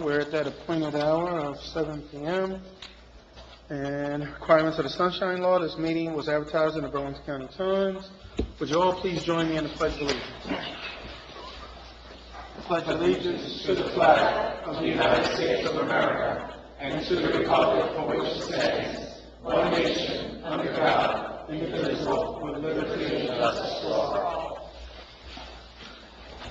we're at that appointed hour of 7 p.m. And requirements of the Sunshine Law, this meeting was advertised in the Burlington County Times. Would you all please join me in the Pledge of Allegiance? I pledge allegiance to the flag of the United States of America and to the republic for which it stands, one nation, under God, indivisible, with liberty and justice for all.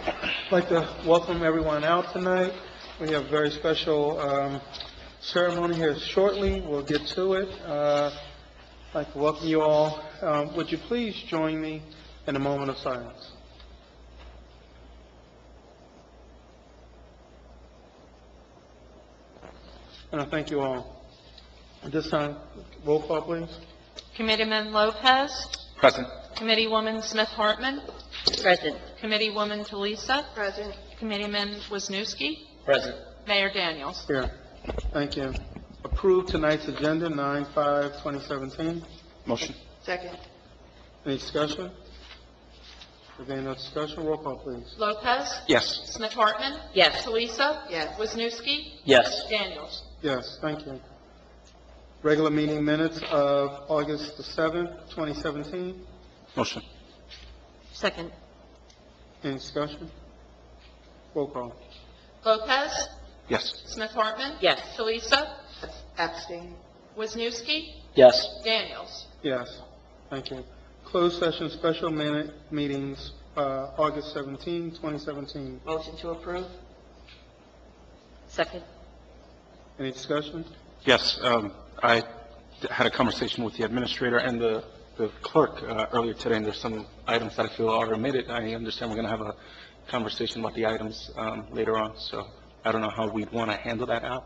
I'd like to welcome everyone out tonight. We have a very special ceremony here shortly. We'll get to it. I'd like to welcome you all. Would you please join me in a moment of silence? And I thank you all. At this time, roll call, please. Committeeman Lopez. Present. Committeewoman Smith-Hartman. Present. Committeewoman Talisa. Present. Committeeman Wisniewski. Present. Mayor Daniels. Here. Thank you. Approve tonight's agenda, 9/5/2017. Motion. Second. Any discussion? If there no discussion, roll call, please. Lopez. Yes. Smith-Hartman. Yes. Talisa. Yes. Wisniewski. Yes. Daniels. Yes, thank you. Regular meeting minutes of August the 7th, 2017. Motion. Second. Any discussion? Roll call. Lopez. Yes. Smith-Hartman. Yes. Talisa. Abstain. Wisniewski. Yes. Daniels. Yes, thank you. Closed session special minute meetings, August 17, 2017. Motion to approve. Second. Any discussion? Yes. I had a conversation with the administrator and the clerk earlier today, and there's some items that I feel are omitted. I understand we're going to have a conversation about the items later on, so I don't know how we'd want to handle that out.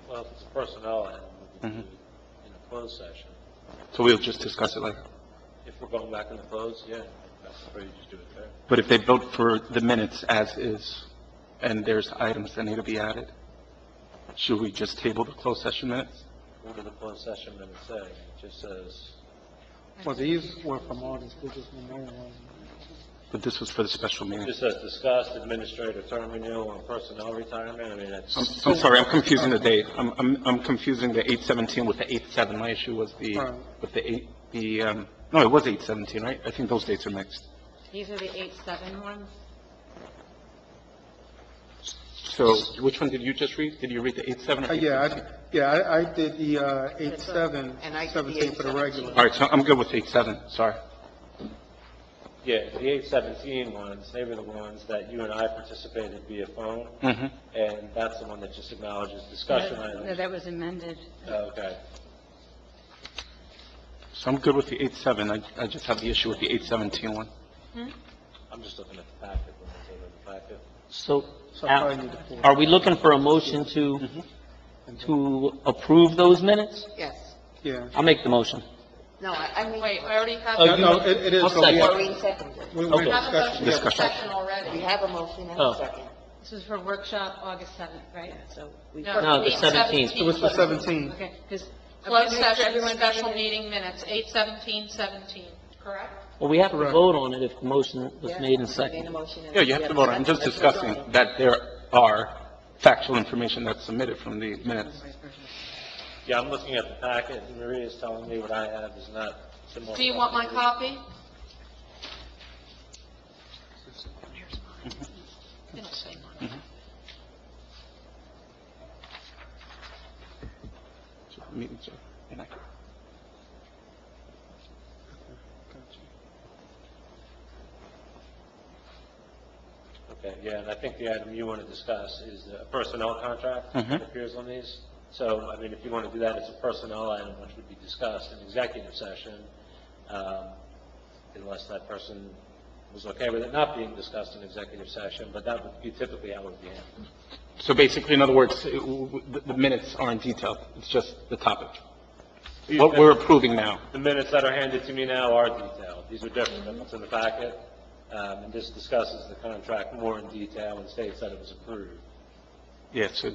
Well, if it's a personnel item, we can do it in a closed session. So we'll just discuss it later. If we're going back in the closed, yeah, that's where you just do it there. But if they vote for the minutes as is, and there's items that need to be added, should we just table the closed session minutes? What do the closed session minutes say? It just says, Well, these were from August, they just memorialized. But this was for the special it meeting. just says discussed administrator term renewal and personnel retirement. I mean, it's, I'm sorry, I'm confusing the date. I'm confusing the 8/17 with the 8/7. My issue was Right. with no, it was 8/17, right? I think those dates are mixed. These are the 8/7 ones. So which one did you just read? Did you read the 8/7? I did the 8/7, And I did the 17 for the 8/17. regular. All right, so I'm good with 8/7, sorry. yeah, the 8/17 ones, they were the ones that you and I participated via phone, Mm-hmm. and that's the one that just acknowledges discussion No, items. that was amended. Okay. So I'm good with the 8/7. I just have the issue with the 8/17 one. I'm just looking at the packet, when it's in the packet. So, So I probably need to pull it. are we looking for a motion to approve those minutes? Yes. Yeah. I'll make the motion. No, I mean. Wait, we already have. Oh, No, it is. I'll so we second. have- Maureen seconded. We're Okay. discussing. Discussion. Session We already. have a motion and Oh. a second. This is for workshop August 7th, right? So we. No, the 17th. It was for 17. Okay, because closed session, special meeting minutes, 8/17/17, correct? Well, we have to Correct. vote on it if the motion was Yeah, made and made a seconded. motion and- Yeah, you have to vote on it. I'm just discussing that there are factual information that's submitted from the minutes. Yeah, I'm looking at the packet, and Maria's telling me what I have is not similar. Do you want my copy? It'll say mine. So meetings are inaccurate. Okay, yeah, and I think the item you want to discuss is a personnel contract Mhm. that appears on these. So, I mean, if you want to do that, it's a personnel item which would be discussed in executive session, unless that person was okay with it not being discussed in executive session, but that would be typically how it would be handled. So basically, in other words, the minutes aren't detailed. It's just the topic. What we're approving now. The minutes that are handed to me now are detailed. These are different than what's in the packet. And this discusses the contract more in detail and states that it was approved. Yeah, so,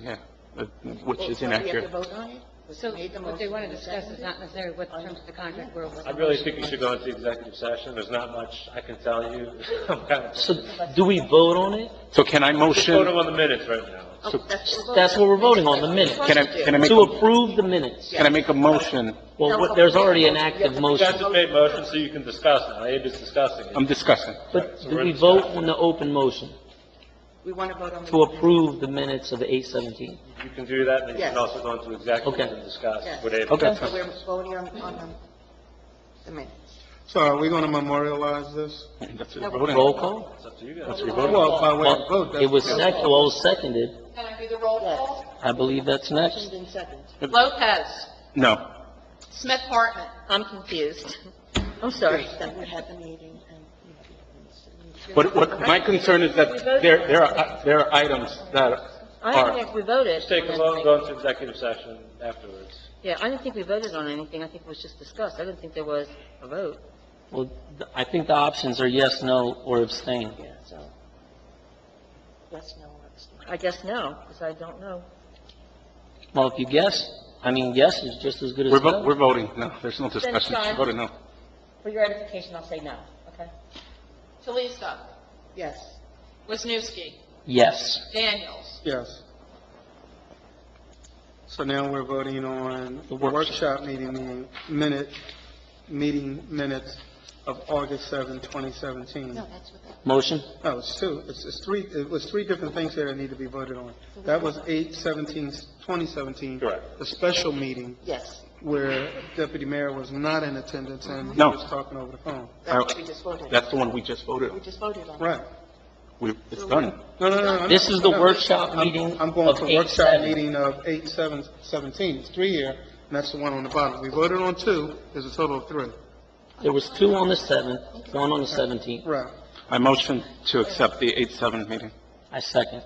which is So we have to inaccurate. vote on it? So Made the what they motion want to and discuss is seconded? not necessarily what terms of the contract were. what I really think you should go into executive session. There's not much I can tell you. I'm kind of So, do we vote on it? So can I just motion? voting on the minutes right now. Oh, that's That's what we're voting on, the minutes. Can I make, To a- approve the minutes. can I make a motion? Well, there's already an active You guys motion. have made motions so you can discuss now. Abe is discussing it. I'm discussing. But So do we're we in vote discussion. on the open motion We want to vote on the... to approve the minutes of 8:17? You can do that, and then you can Yes. also go into executive Okay. and discuss Yes. what Abe. Okay. So we're voting on the minutes. So are we going to memorialize this? That's it, No, voting. Roll call? It's up to you guys. That's revoting. Well, by way of vote. Well, that's- it was seconded. Can I do the roll call? I believe that's next. Motioned and second. Lopez, No. Smith Hartman, I'm confused. I'm sorry. That we had the meeting and... What my concern is that there are items that I don't are, think we voted. Just take a on vote, anything. go into executive session afterwards. Yeah, I didn't think we voted on anything. I think it was just discussed. I didn't think there was a vote. Well, I think the options are yes, no, or abstain. Yeah, so... Yes, no, abstain. I guess no, because I don't know. Well, if you guess, yes is just as good as we're no. voting, no, there's no discussion, Sean. she voted no. For your edification, I'll say no, okay? Talisa, Yes. Wisniewski, Yes. Daniels. Yes. So now we're voting on the workshop. workshop meeting minutes of August 7, 2017. No, that's what that... Motion? No, it's two. It's three. It was three different things here that need to be voted on. That was 8/17/2017. Correct. The special meeting Yes, where Deputy Mayor was not in attendance and he No. was talking over the phone. that's what we just voted on. That's the one we just voted We on. just voted on. Right. It's done. No. This is the no. workshop meeting I'm going of to workshop 8/7. meeting of 8/7/17. It's three here, and that's the one on the bottom. We voted on two. There's a total of three. There was two on the 7th, one on the 17th. Right. I motion to accept the 8/7 meeting. I second.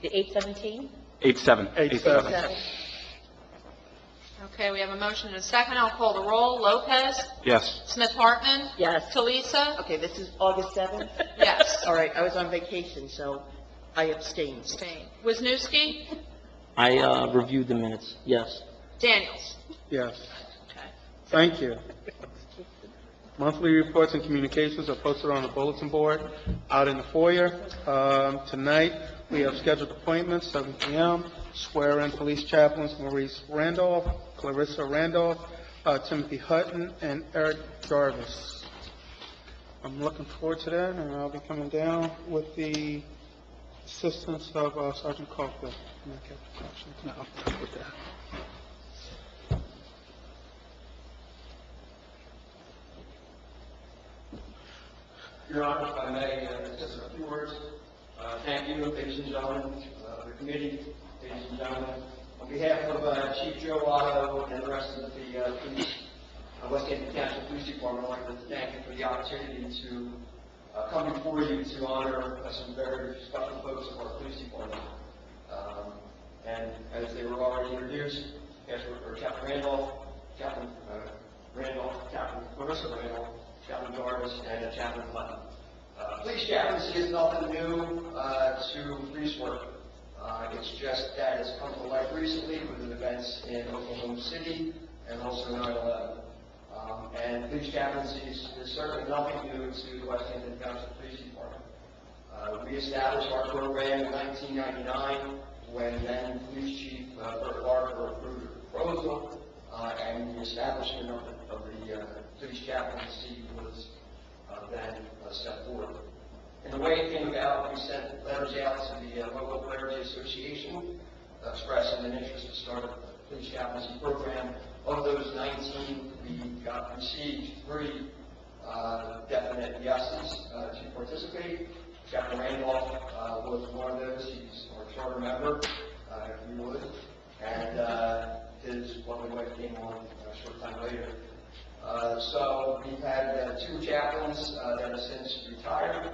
The 8:17? 8/7. 8/7. Seven. Okay, we have a motion and a second. I'll call the roll. Lopez, Yes. Smith Hartman, Yes. Talisa, Okay, this is August 7th? yes. All right, I was on vacation, so I abstained. Abstain. Wisniewski, I reviewed the minutes, yes. Daniels. Yes. Okay. Thank you. Monthly reports and communications are posted on the bulletin board out in the foyer. Tonight, we have scheduled appointments, 7 p.m. Swear-in police chaplains Maurice Randolph, Clarissa Randolph, Timothy Hutton, and Eric Jarvis. I'm looking forward to that, and I'll be coming down with the assistance of Sergeant Caulfield. No, I'm done with that. Your Honor, if I may, just a few words. Thank you, ladies and gentlemen, the committee, ladies and gentlemen. On behalf of Chief Joe Otto and the rest of the police, West Hampton Township Police Department, I'd like to thank you for the opportunity to come before you to honor some very special folks of our police department. And as they were already introduced, Captain Randolph, Captain Clarissa Randolph, Chaplain Jarvis, and Chaplain Hutton. Police chaplaincy is nothing new to police work. It's just that it's come to light recently with the events in Oklahoma City and also 9/11. And police chaplaincy is certainly nothing new to the West Hampton Township Police Department. We established our program in 1999 when then Police Chief Bert Barker approved a proposal, and the establishment of the police chaplaincy was then set forward. And the way it came about, we sent letters out to the local clergy association expressing an interest to start a police chaplaincy program. Of those 19, we received 3 definite yeses to participate. Chaplain Randolph was one of those. He's our charter member, if you would. And his lovely wife came on a short time later. So we've had 2 chaplains that have since retired,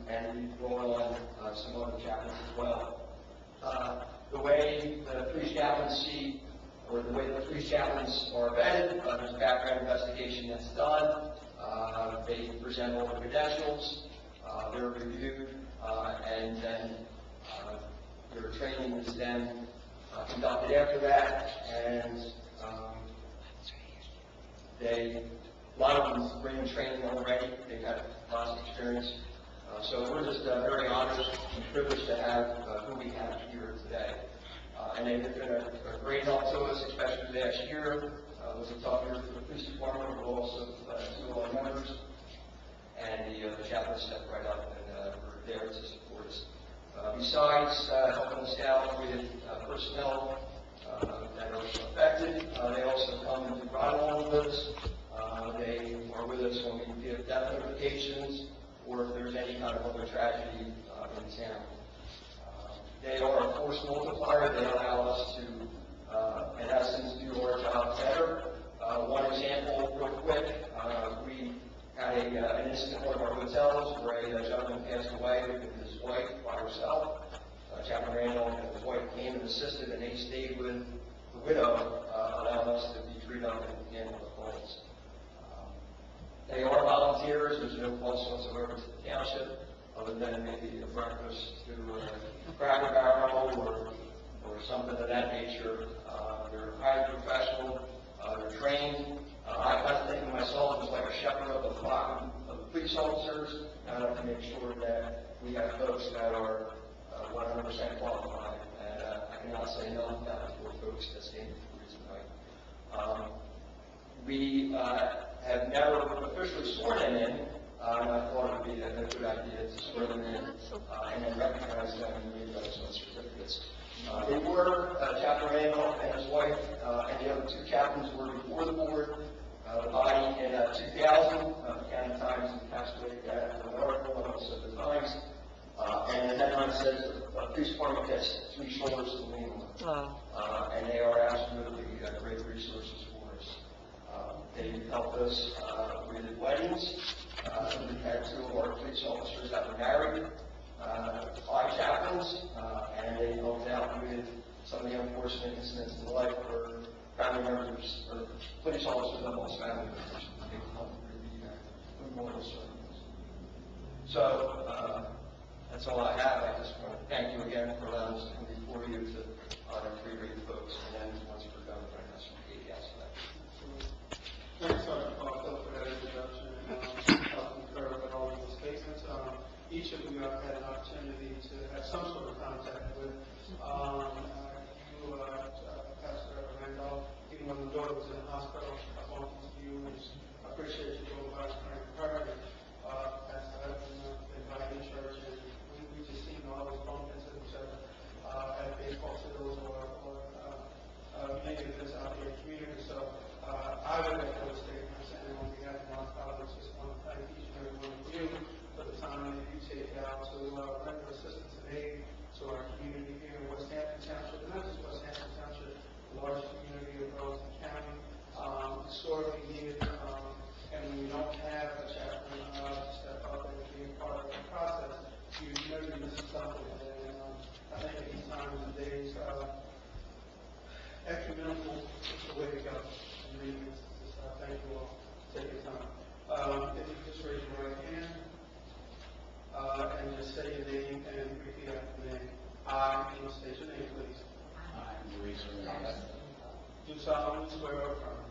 and we've brought on some other chaplains as well. The way the police chaplaincy, or the way the police chaplains are vetted, there's a background investigation that's done. They present all the credentials, they're reviewed, and then their training is then conducted after that, and a lot of them bring in training already. They've had lots of experience. So we're just very honored and privileged to have who we have and they've been a great help to us, especially last year. It was a tough year for the police department, but also two of our members, and the chaplain stepped right up and were there to support us. Besides helping us out with personnel that are affected, they also come and do ride-along with us. They are with us when we give death notifications or if there's any kind of other tragedy in town. They are a force multiplier. They allow us to, in essence, do our job better. One example, real quick, we had an incident at one of our hotels where a gentleman passed away with his wife by herself. Chaplain Randall and his wife came and assisted, and they stayed with the widow, allowing us to be freed up and handle the calls. They are volunteers. There's no cost whatsoever to the township, other than maybe a breakfast to Cracker Barrel or something of that nature. They're highly professional. They're trained. I kind of think of myself as like a shepherd of the flock of the police officers. I have to make sure that we have folks that are 100% qualified. And I cannot say enough about the four folks that stand before you tonight. We have never officially sworn them in, and I thought it would be a good idea to swear them in and then recognize them and give those certificates. They were, Chaplain Randall and his wife and the other two chaplains were before the board. The body in 2000, the County Times encapsulated that in an article, and also the Times. And the headline says the police department gets 3 shoulders to lean on. And they are absolutely great resources for us. They helped us with weddings. We had 2 of our police officers that were married, 5 chaplains, and they helped out with some of the unfortunate incidents in life where family members or police officers that lost family members. They helped with the memorial service. So that's all I have. I just want to thank you again for allowing us to come before you to honor 3 great folks. And then once we're done, we're going to have some cake outside. Thanks, Sergeant Parker, for that introduction and concur with all of those statements. Each of you have had an opportunity to have some sort of contact with Pastor Randolph, even when the daughter was in the hospital. I bumped into you, and I appreciate you going by and praying for her. Pastor Evans, inviting church, and we just seem to always bump into each other at baseball fields or many events out here in the community. So I would echo the statement saying on behalf of my colleagues, just want to thank each and every one of you for the time that you take out to render assistance and aid to our community here in West Hampton Township, and not just West Hampton Township, the large community of Burlington County, historically needed, and when you don't have a chaplain step up and be a part of the process, you know you're missing something. And I think at these times and days, ecumenical is the way to go. Thank you all. Take your time. If you just raise your right hand and just say your name and repeat after me. I, and state your name, please. I, Maurice Hernandez, Do solemnly swear or affirm.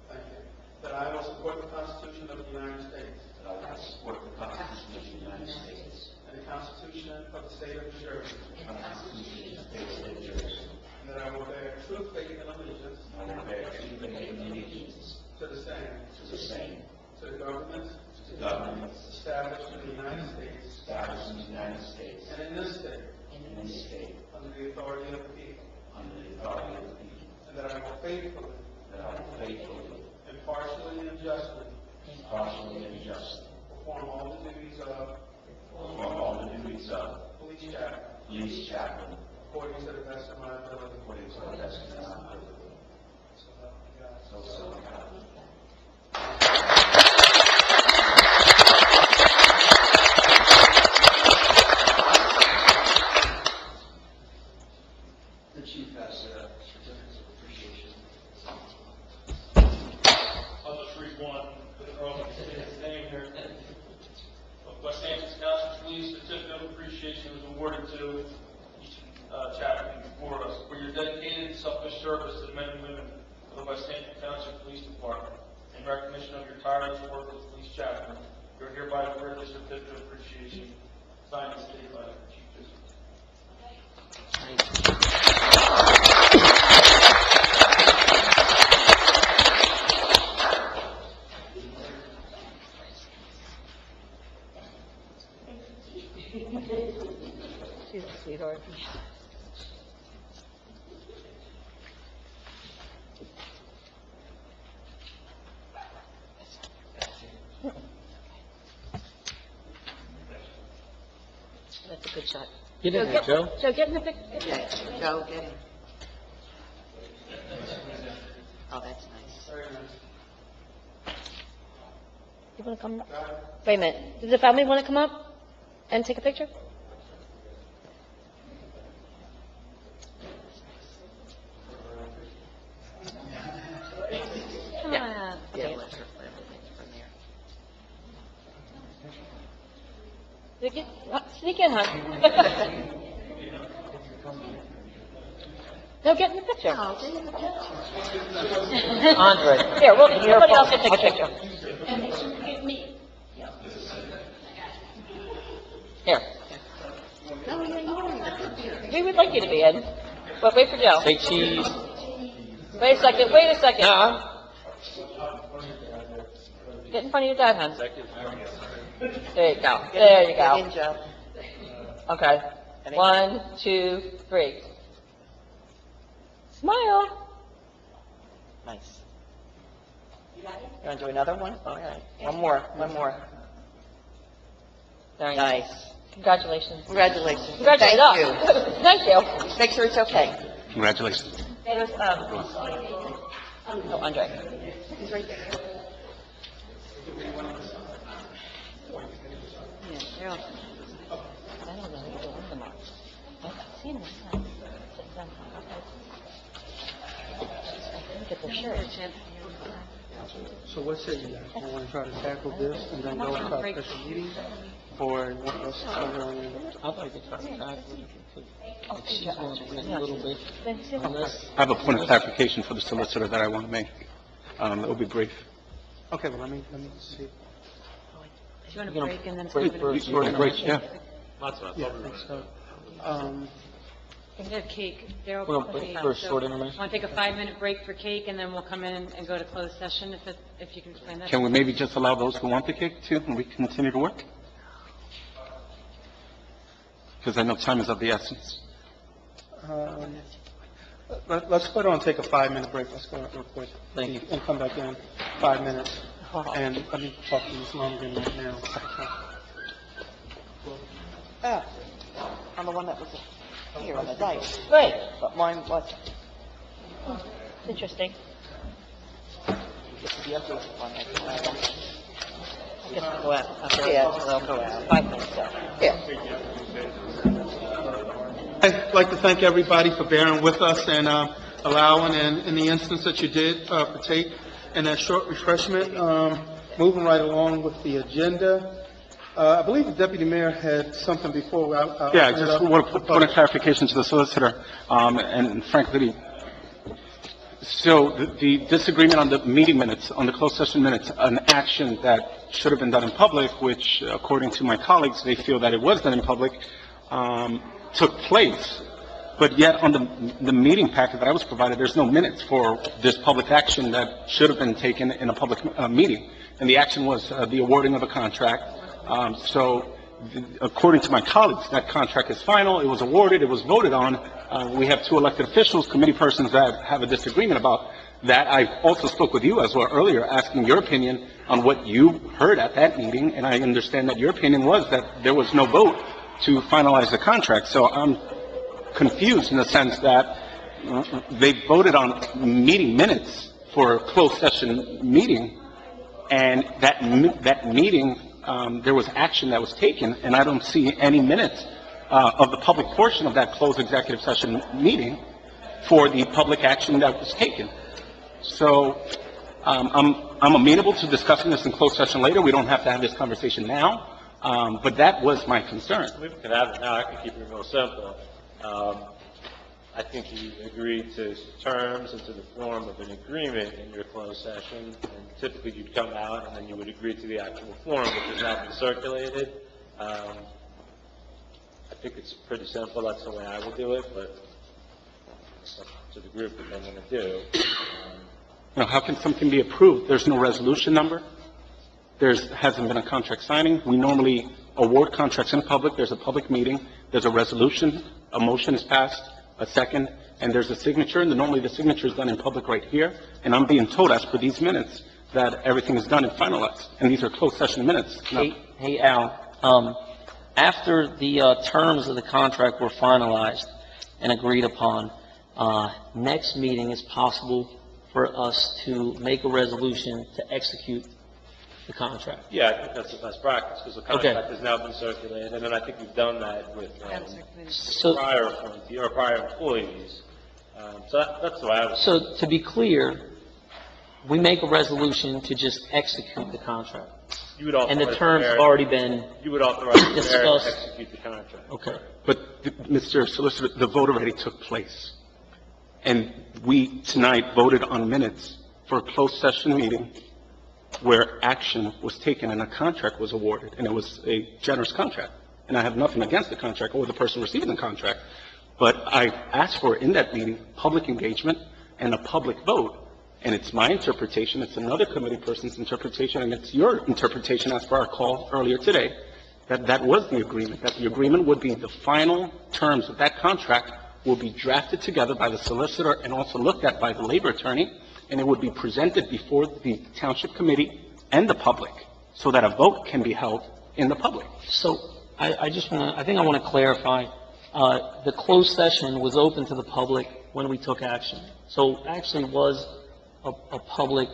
Thank you. That I will support the Constitution of the United States. that I will support the Constitution of the United States And the Constitution of the State of New Jersey. and the Constitution of the State of New Jersey. And that I will bear true faith and allegiance And I will bear true faith and allegiance to the same. to the same, To the governments. to the governments Established in the United States. established in the United States And in this state. and in this state, Under the authority of the people. under the authority of the people, And that I will faithfully. that I will faithfully, Impartially and justly. impartially, and justly Perform all the duties of. perform all the duties of Police chaplain. police chaplain According to the best of my ability. according to the best of my ability. So help me God. So help me God. The chief has certificates of appreciation. I'll just read one for the Earl of his name here. West Hampton Township Police Certificate of Appreciation was awarded to each chaplain before us for your dedicated and selfless service to the men and women of the West Hampton Township Police Department. In recognition of your tireless work as police chaplain, you are hereby awarded the Certificate of Appreciation, signed and stated by the Chief Justice. She's a sweetheart. That's a good shot. Get in there, Joe. Joe, get in the picture. Okay, go get him. Oh, that's nice. You want to come? Wait a minute. Does the family want to come up and take a picture? Come on. Yeah, let her play from there. Sneak in, hon. No, get in the picture. Oh, get in the picture. Andre. Here, somebody else can take a picture. Here. No, yeah, you're in the picture. We would like you to be in, but wait for Joe. Say cheese. Wait a second, wait a second. Yeah. Get in front of your dad, hon. There you go, there you Get in, go. Joe. Okay. 1, 2, 3. Smile. Nice. You want to do another one? All right. One more. Very nice. Nice. Congratulations. Congratulations. Congratulations. Thank you. Thank you. Make sure it's okay. Congratulations. There's, oh, Andre. He's right there. Yeah, they're all- I don't know who the ones them are. I've seen them. Sit down. Look at their shirts. So what say you guys? You want to try to tackle this and then go into our special meeting? Or you want us to go on in? I'd like to try to tackle it. If she's going to win a little bit on this. I have a point of clarification for the solicitor that I want to make. It will be brief. Okay, well, let me see. Do you want to break and then? Break first. Short and brief, yeah. Yeah, I think so. We have cake. They're We're going to break first, short intermission. Want to take a 5-minute break for cake, and then we'll come in and go to closed session, if you can explain that? Can we maybe just allow those who want the cake to, and we continue to work? Because I know time is of the essence. Let's go on and take a 5-minute break. Let's go real quick. Thank you. And come back in 5 minutes. And let me talk to Ms. Lonergan right now. Oh, I'm the one that was here on the dice, Great. but mine wasn't. Interesting. It's the other one. I guess we'll go out. Yeah, they'll go out. 5 minutes, so. Yeah. I'd like to thank everybody for bearing with us and allowing, and in the instance that you did partake in that short refreshment, moving right along with the agenda. I believe the deputy mayor had something before. Yeah, I just want to put a clarification to the solicitor, and frankly, so the disagreement on the meeting minutes, on the closed session minutes, an action that should have been done in public, which according to my colleagues, they feel that it was done in public, took place, but yet on the meeting packet that I was provided, there's no minutes for this public action that should have been taken in a public meeting. And the action was the awarding of a contract. According to my colleagues, that contract is final, it was awarded, it was voted on. We have 2 elected officials, committee persons that have a disagreement about that. I also spoke with you as well earlier, asking your opinion on what you heard at that meeting, and I understand that your opinion was that there was no vote to finalize the contract. So I'm confused in the sense that they voted on meeting minutes for a closed session meeting, and that meeting, there was action that was taken, and I don't see any minutes of the public portion of that closed executive session meeting for the public action that was taken. So I'm amenable to discussing this in closed session later. We don't have to have this conversation now, but that was my concern. We can have it now. I can keep it real simple. I think you agreed to terms and to the form of an agreement in your closed session, and typically you'd come out and then you would agree to the actual form, which has now been circulated. I think it's pretty simple. That's the way I would do it, but it's up to the group what they want to do. Now, how can something be approved? There's no resolution number. Hasn't been a contract signing. We normally award contracts in public, there's a public meeting, there's a resolution, a motion is passed, a second, and there's a signature, and normally the signature is done in public right here, and I'm being told as per these minutes that everything is done and finalized, and these are closed session minutes. Now, Hey, Al, after the terms of the contract were finalized and agreed upon, next meeting is possible for us to make a resolution to execute the contract. Yeah, I think that's the best practice, because the contract has now been circulated, and then I think we've done that with So, prior appointees, or prior employees. So that's the way I would. so to be clear, we make a resolution to just execute the contract. You would authorize And the terms have mayor- already been, You would authorize the mayor to discussed. execute the contract. okay. But, Mr. Solicitor, the vote already took place. And we tonight voted on minutes for a closed session meeting where action was taken and a contract was awarded, and it was a generous contract. And I have nothing against the contract or the person receiving the contract, but I asked for in that meeting public engagement and a public vote. And it's my interpretation, it's another committee person's interpretation, and it's your interpretation as per our call earlier today, that that was the agreement, that the agreement would be the final terms of that contract will be drafted together by the solicitor and also looked at by the labor attorney, and it would be presented before the township committee and the public, so that a vote can be held in the public. So I just want to, I think I want to clarify, the closed session was open to the public when we took action. So actually was a public,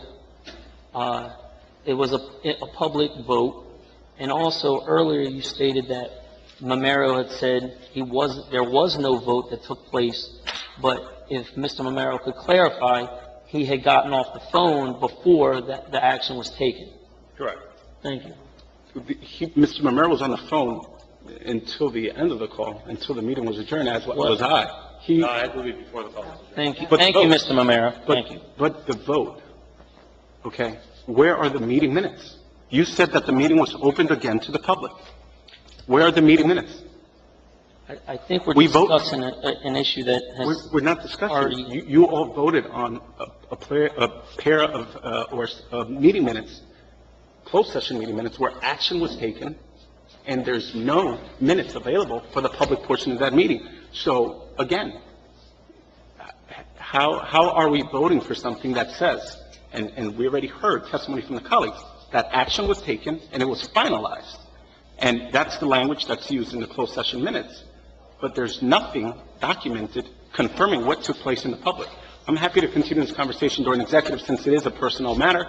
it was a public vote. And also earlier you stated that Mamero had said there was no vote that took place, but if Mr. Mamero could clarify, he had gotten off the phone before the action was taken. Correct. Thank you. Mr. Mamero was on the phone until the end of the call, until the meeting was adjourned, as was I. No, I believe before the call. Thank you. But Thank you, vote. Mr. Mamero. But- Thank you. But the vote, okay, where are the meeting minutes? You said that the meeting was opened again to the public. Where are the meeting minutes? I think we're We vote- discussing an issue that has, We're not discussing. Already- You all voted on a pair of meeting minutes, closed session meeting minutes, where action was taken, and there's no minutes available for the public portion of that meeting. So, again, how are we voting for something that says, and we already heard testimony from the colleagues, that action was taken and it was finalized? And that's the language that's used in the closed session minutes. But there's nothing documented confirming what took place in the public. I'm happy to continue this conversation during executive since it is a personnel matter.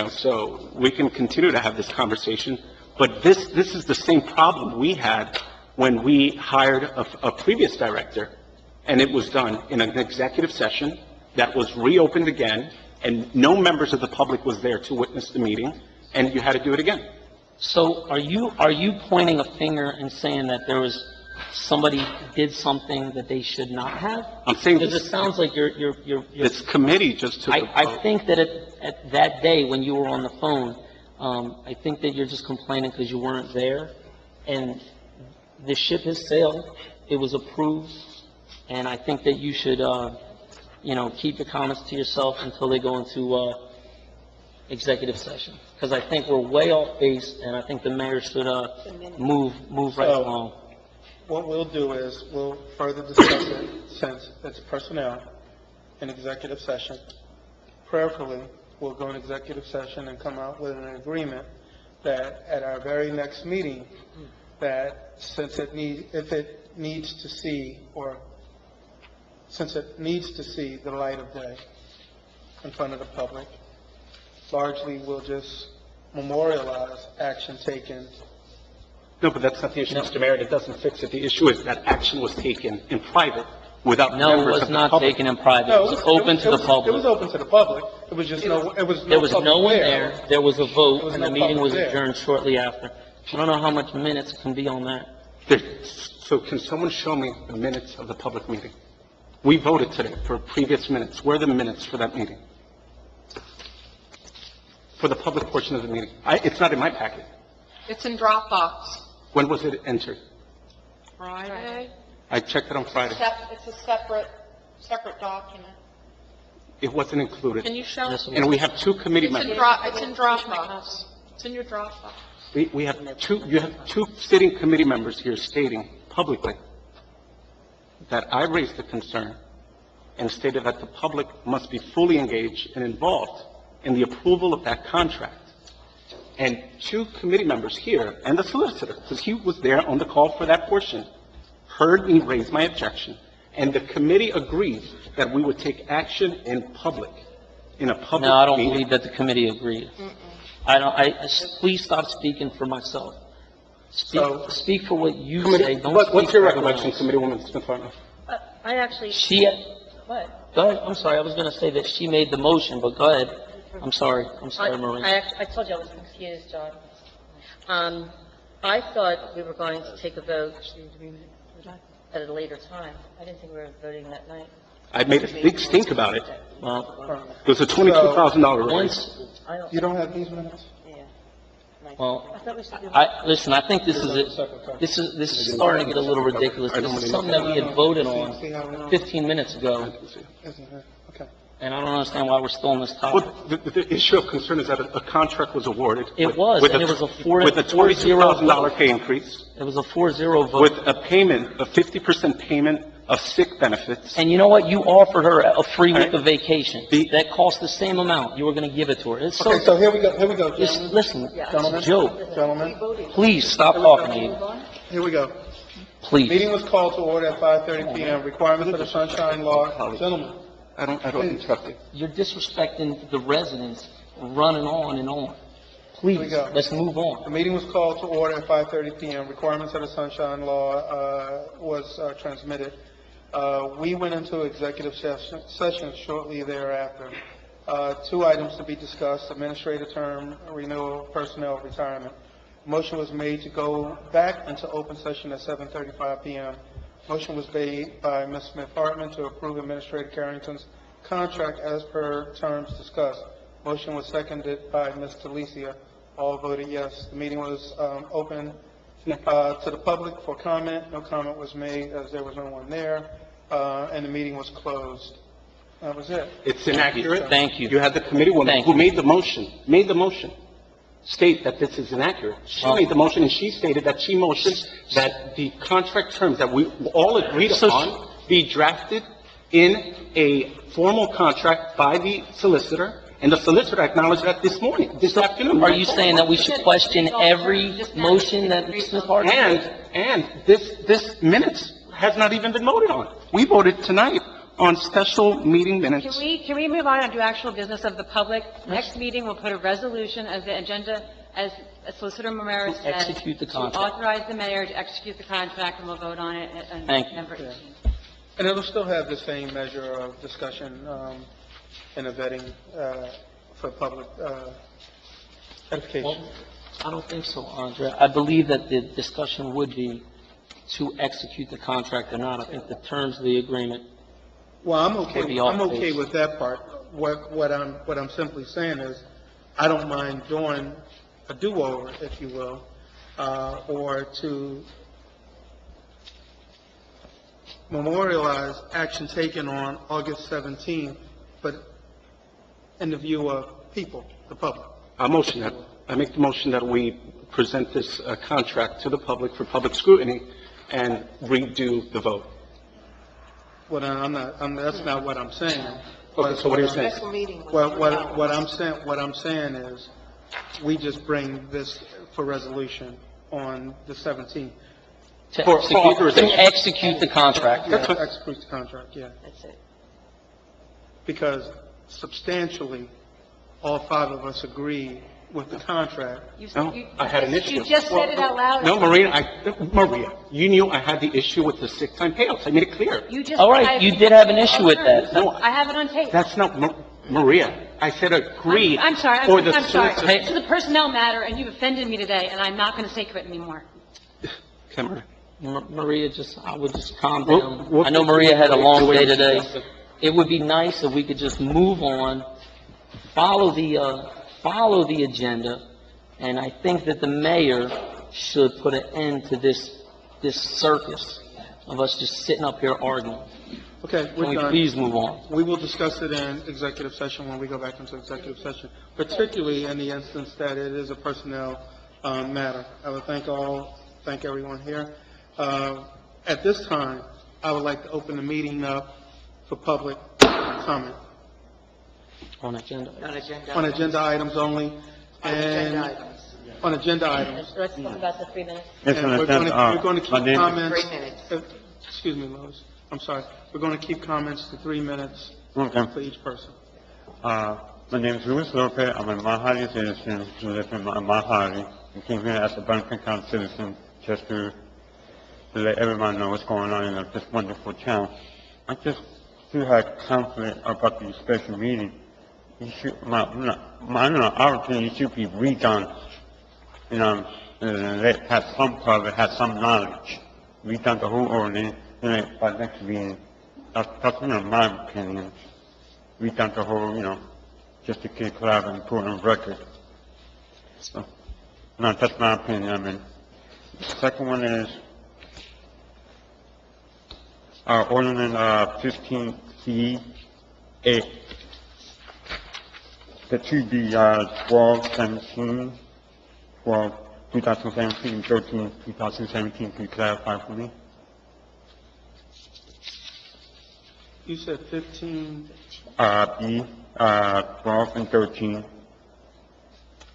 So we can continue to have this conversation. But this is the same problem we had when we hired a previous director, and it was done in an executive session that was reopened again, and no members of the public was there to witness the meeting, and you had to do it again. so are you pointing a finger and saying that there was somebody did something that they should not have? I'm saying Because it sounds like you're this committee just took a vote. I think that at that day when you were on the phone, I think that you're just complaining because you weren't there, and the ship has sailed, it was approved, and I think that you should, keep your comments to yourself until they go into, executive session. Because I think we're way off base, and I think the mayor should, move right So- along. What we'll do is, we'll further discuss it since it's personnel in executive session. Prayerfully, we'll go in executive session and come out with an agreement that at our very next meeting, that since it needs to see the light of day in front of the public, largely we'll just memorialize action taken. No, but that's not the issue, Mr. Mayor. It doesn't fix it. The issue is that action was taken in private without No, it members was of the not public. taken in private. It was open to the It was public. open to the public. It was just There was no one there. There was a There vote, was and no the meeting was public there. adjourned shortly after. I don't know how much minutes can be on that. So can someone show me the minutes of the public meeting? We voted today for previous minutes. Where are the minutes for that meeting? For the public portion of the meeting. It's not in my packet. It's in Dropbox. When was it entered? Friday? I checked it on Friday. It's a separate document. It wasn't included. Can you show? Yes, And we have two committee It's in members. Dropbox. It's in your Dropbox. We have you have two sitting committee members here stating publicly that I raised the concern and stated that the public must be fully engaged and involved in the approval of that contract. And two committee members here, and the solicitor, because he was there on the call for that portion, heard me raise my objection, and the committee agreed that we would take action in public, in a public meeting. No, I don't believe that the committee agreed. Please stop speaking for myself. Speak for what you say. Don't What's speak your for everyone recollection, else. Committeewoman Smith-Hartman? I actually, what? Go ahead, I'm sorry, I was going to say that she made the motion, but go ahead. I'm sorry, Marie. I told you I was confused, John. I thought we were going to take a vote at a later time. I didn't think we were voting that night. I made a big stink about it. Well, It was a $22,000 raise. once, I don't, You don't have these minutes? yeah. well, I thought we should do. listen, I think this is it. This is starting to get a little ridiculous. This is something that we had voted on 15 minutes ago, Isn't it? Okay. and I don't understand why we're still on this topic. Well, the issue of concern is that a contract was awarded. It was, with and it was a four- With a $22,000 pay increase, It was a 4-0 vote. with a payment, a 50% payment of sick benefits. And you know what? You offered her a free week Right. of vacation. That cost the same amount. You were going to give it to her. It's so, Okay, so here we go, it's, gentlemen. listen, Gentlemen, it's a joke. Gentlemen, Please stop talking to you. here we go. Please. Meeting was called to order at 5:30 PM. Requirements of the Sunshine Law. Gentlemen, I don't interrupt you. You're disrespecting the residents, running on and on. Please, we go. let's move the on. meeting was called to order at 5:30 PM. Requirements of the Sunshine Law was transmitted. We went into executive session shortly thereafter. Two items to be discussed: administrative term renewal, personnel retirement. Motion was made to go back into open session at 7:35 PM. Motion was made by Ms. Smith-Hartman to approve Administrator Carrington's contract as per terms discussed. Motion was seconded by Ms. Talicia. All voted yes. The meeting was open to the public for comment. No comment was made as there was no one there, and the meeting was closed. That was it. It's inaccurate. Thank you. You had the committee woman Thank who you. made the motion, state that this is inaccurate. She made the motion, and she stated that she motioned that the contract terms that we all agreed upon be drafted in a formal contract by the solicitor, and the solicitor acknowledged that this afternoon. Are you saying that we should question every motion that Ms. Smith-Hartman? And this minutes has not even been voted on. We voted tonight on special meeting minutes. Can we move on and do actual business of the public? Next meeting, we'll put a resolution as the agenda, as Solicitor Romero To said. execute the contract. To authorize the mayor to execute the contract, and we'll vote on it on Thank you. November 18th. And it'll still have the same measure of discussion and a vetting for public edification. Well, I don't think so, Andre. I believe that the discussion would be to execute the contract or not. I think the terms of the agreement. Well, I'm okay off-base. with that part. What I'm simply saying is, I don't mind doing a do-over, if you will, or to memorialize action taken on August 17th, but in the view of people, the public. I make the motion that we present this contract to the public for public scrutiny and redo the vote. Well, that's not what I'm saying. Okay, so what are you saying? What I'm saying is, we just bring this for resolution on the 17th. To For execute- authorization. To execute the contract. Yeah, execute the contract, yeah. That's it. Because substantially, all five of us agree with the contract. No, I had an issue. You just said it out loud. No, Maria, you knew I had the issue with the sick time payouts. I made it clear. You just. All right, you did have an issue with that. No, I have it on tape. that's not, Maria. I said agreed. I'm sorry, for the I'm sorry. solicitor- It's a personnel matter, and you've offended me today, and I'm not going to say quit anymore. Okay, Maria. Maria, I would just calm We'll- down. we'll- I know Maria had a long we'll- day today. It would be nice if we could just move on, follow the agenda, and I think that the mayor should put an end to this circus of us just sitting up here arguing. Okay, Can we're we done. please move on? We will discuss it in executive session when we go back into executive session, particularly in the instance that it is a personnel matter. I would thank everyone here. At this time, I would like to open the meeting up for public comment On agenda. on agenda items only. And on agenda items. Let's talk about the 3 minutes. And we're going to keep comments. 3 minutes. Excuse me, Lois. I'm sorry. We're going to keep comments to 3 minutes for each person. My name is Luis Lopez. I'm a Mahali citizen who lives in Mahali. I came here as a Burlington County citizen just to let everyone know what's going on in this wonderful town. I just still had conflict about the special meeting. You should, our opinion, it should be redone. Have some cover, have some knowledge. Redone the whole ordinance, and by next meeting. That's my opinion. Redone the whole, just to keep clear and put on record. So, no, that's my opinion. The second one is, ordinance 15C8. The 2B 1217, 2017, 13, 2017. Can you clarify for me? You said 15, B 12 and 13.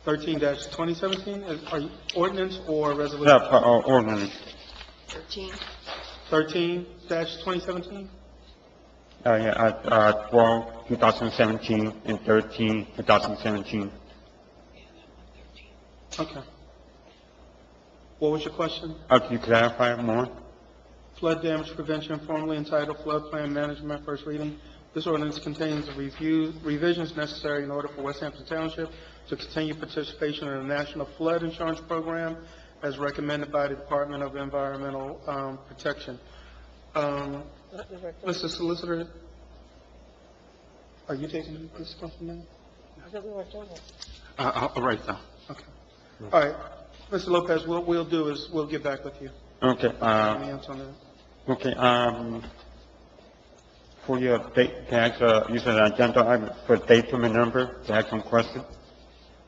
13-2017? Are you ordinance or resolution? Yeah, ordinance. 13-2017? 12, 2017, and 13, 2017. Okay. What was your question? Can you clarify more? Flood damage prevention, formerly entitled Floodplain Management, first reading. This ordinance contains the revisions necessary in order for West Hampton Township to continue participation in the National Flood Insurance Program as recommended by the Department of Environmental Protection. Mr. Solicitor, are you taking this question now? I thought we worked over. All right, though. Okay. All right. Mr. Lopez, what we'll do is we'll get back with you. Okay. Any answer on that? Okay. For your date, can I ask, you said agenda item for date and number, to ask some question.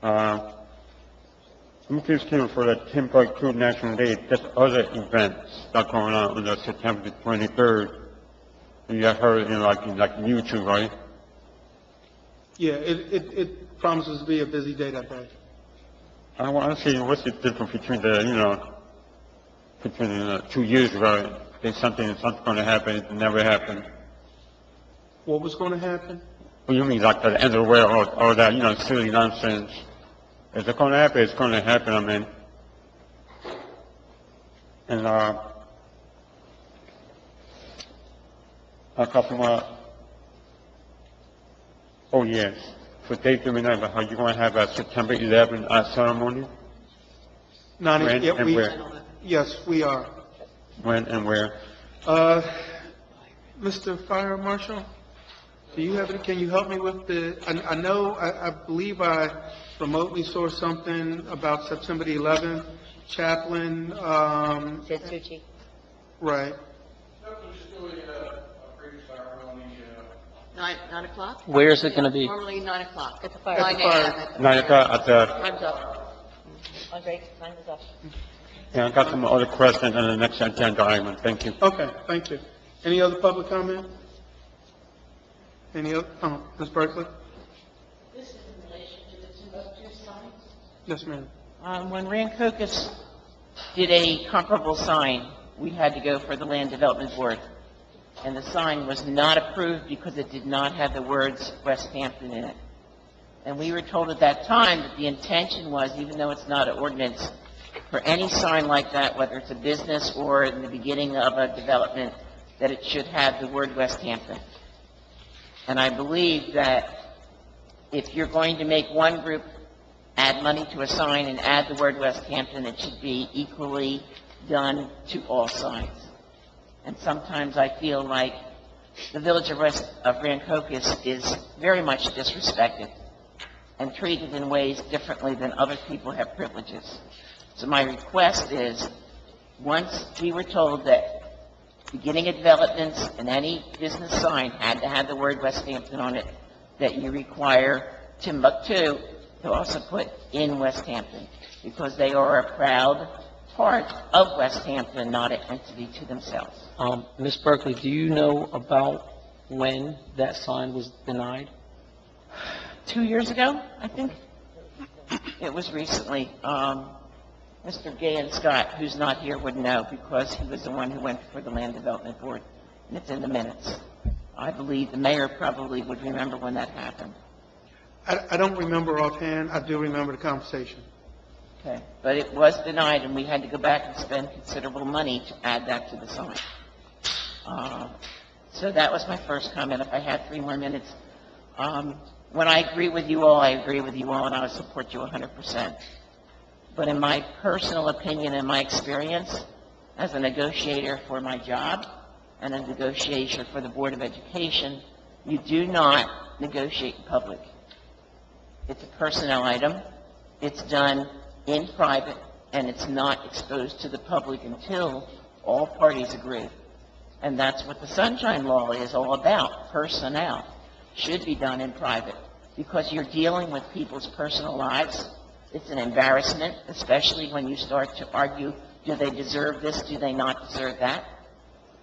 I'm just curious for the Timbuktu National Day, there's other events that are going on the September the 23rd. You have heard in like YouTube, right? Yeah, it promises to be a busy day that day. I want to see what's the difference between between 2 years ago. There's something's going to happen, it never happened. What was going to happen? What do you mean, like the end of the world or that, silly nonsense? If it's going to happen, it's going to happen, I mean. And, a couple more. Oh, yes. For date to remember, how you going to have a September 11th ceremony? When Yeah, and where? Yes, we are. When and where? Mr. Fire Marshal, do you have it? Can you help me with I believe I remotely saw something about September the 11th, Chaplain, Setsuchi. right. Nine o'clock? Where is it going to be? Normally 9 o'clock. At the fire. 9 a.m. at the 9 o'clock at the... Time's up. Andre, time is up. Yeah, I got some other questions on the next agenda item. Thank you. Okay, thank you. Any other public comment? Any other, Ms. Berkeley? This is in relation to the Timbuktu signs. Yes, ma'am. When Rancocas did a comparable sign, we had to go for the Land Development Board. And the sign was not approved because it did not have the words West Hampton in it. And we were told at that time that the intention was, even though it's not an ordinance, for any sign like that, whether it's a business or in the beginning of a development, that it should have the word West Hampton. And I believe that if you're going to make one group add money to a sign and add the word West Hampton, it should be equally done to all signs. And sometimes I feel like the village of Rancocas is very much disrespected and treated in ways differently than other people have privileges. So my request is, once we were told that beginning of developments and any business sign had to have the word West Hampton on it, that you require Timbuktu to also put in West Hampton, because they are a proud part of West Hampton, not an entity to themselves. Ms. Berkeley, do you know about when that sign was denied? 2 years ago, I think. It was recently. Mr. Gay Scott, who's not here, would know because he was the one who went before the Land Development Board, and it's in the minutes. I believe the mayor probably would remember when that happened. I don't remember offhand. I do remember the conversation. Okay, but it was denied, and we had to go back and spend considerable money to add that to the sign. So that was my first comment. If I had 3 more minutes. When I agree with you all, I agree with you all, and I would support you 100%. But in my personal opinion and my experience as a negotiator for my job and a negotiator for the Board of Education, you do not negotiate in public. It's a personnel item. It's done in private, and it's not exposed to the public until all parties agree. And that's what the Sunshine Law is all about. Personnel should be done in private because you're dealing with people's personal lives. It's an embarrassment, especially when you start to argue, do they deserve this, do they not deserve that?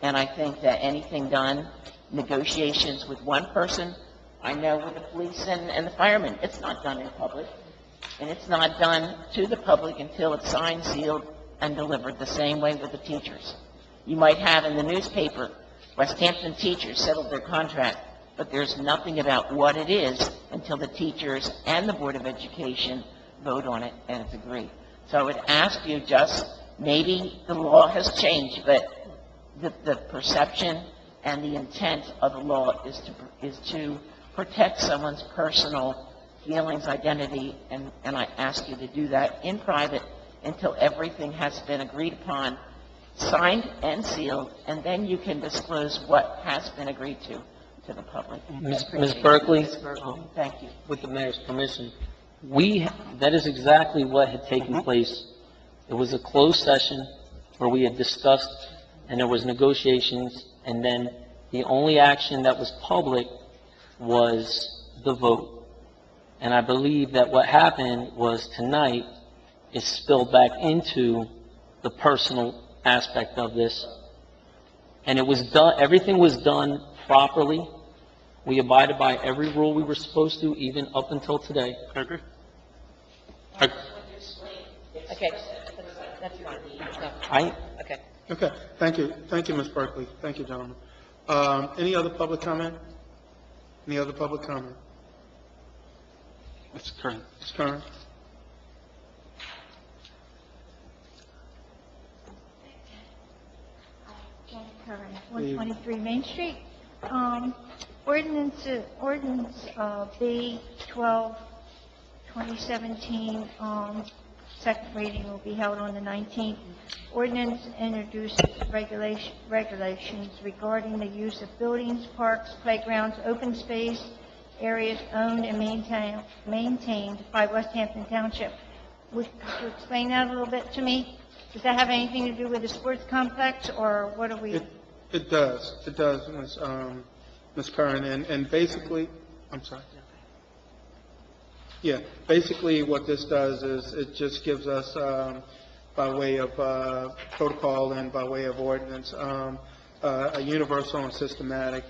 And I think that anything done, negotiations with one person, I know with the police and the firemen, it's not done in public. And it's not done to the public until it's signed, sealed, and delivered, the same way with the teachers. You might have in the newspaper, West Hampton teachers settled their contract, but there's nothing about what it is until the teachers and the Board of Education vote on it and it's agreed. So I would ask you just, maybe the law has changed, but the perception and the intent of the law is to protect someone's personal feelings, identity, and I ask you to do that in private until everything has been agreed upon, signed and sealed, and then you can disclose what has been agreed to the public. Ms. Berkeley, Thank you. with the mayor's permission, that is exactly what had taken place. It was a closed session where we had discussed, and there was negotiations, and then the only action that was public was the vote. And I believe that what happened was tonight it spilled back into the personal aspect of this. And it was done, everything was done properly. We abided by every rule we were supposed to, even up until today. I agree. Okay, that's fine. Okay. Okay, thank you. Thank you, Ms. Berkeley. Thank you, gentlemen. Any other public comment? Any other public comment? Mr. Curran. Ms. Curran? Janet Curran, 123 Main Street. Ordinance B 12, 2017, second reading will be held on the 19th. Ordinance introduces regulations regarding the use of buildings, parks, playgrounds, open space, areas owned and maintained by West Hampton Township. Could you explain that a little bit to me? Does that have anything to do with the sports complex, or what are we? It does, Ms. Curran, and basically, I'm sorry. Yeah, basically what this does is it just gives us, by way of protocol and by way of ordinance, a universal and systematic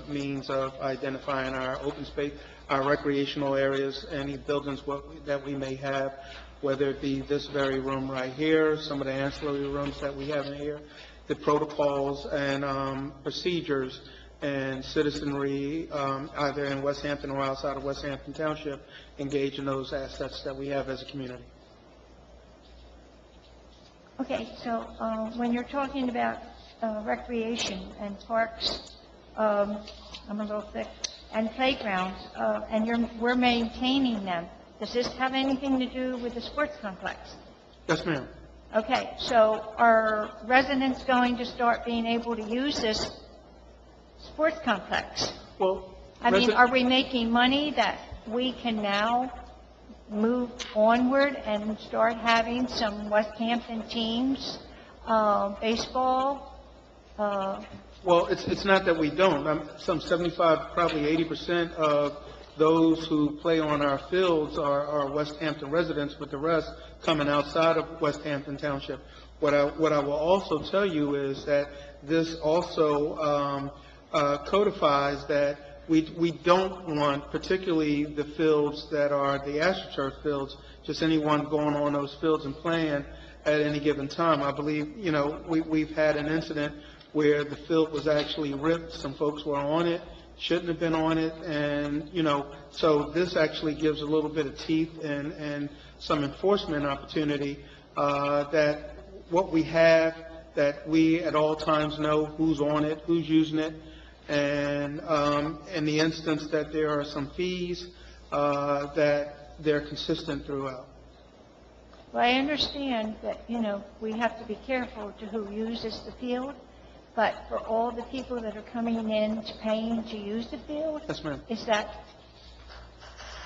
means of identifying our open space, our recreational areas, any buildings that we may have, whether it be this very room right here, some of the ancillary rooms that we have in here, the protocols and procedures and citizenry, either in West Hampton or outside of West Hampton Township, engage in those assets that we have as a community. Okay, so when you're talking about recreation and parks, I'm a little thick, and playgrounds, and we're maintaining them, does this have anything to do with the sports complex? Yes, ma'am. Okay, so are residents going to start being able to use this sports complex? Well, I mean, are we making money that we can now move onward and start having some West Hampton teams, baseball? Well, it's not that we don't. Some 75, probably 80% of those who play on our fields are West Hampton residents, with the rest coming outside of West Hampton Township. What I will also tell you is that this also codifies that we don't want, particularly the fields that are the AstroTurf fields, just anyone going on those fields and playing at any given time. I believe, we've had an incident where the field was actually ripped. Some folks were on it, shouldn't have been on it, and, so this actually gives a little bit of teeth and some enforcement opportunity, that what we have, that we at all times know who's on it, who's using it, and in the instance that there are some fees, that they're consistent throughout. Well, I understand that, we have to be careful to who uses the field, but for all the people that are coming in to paying to use the field, Yes, ma'am. is that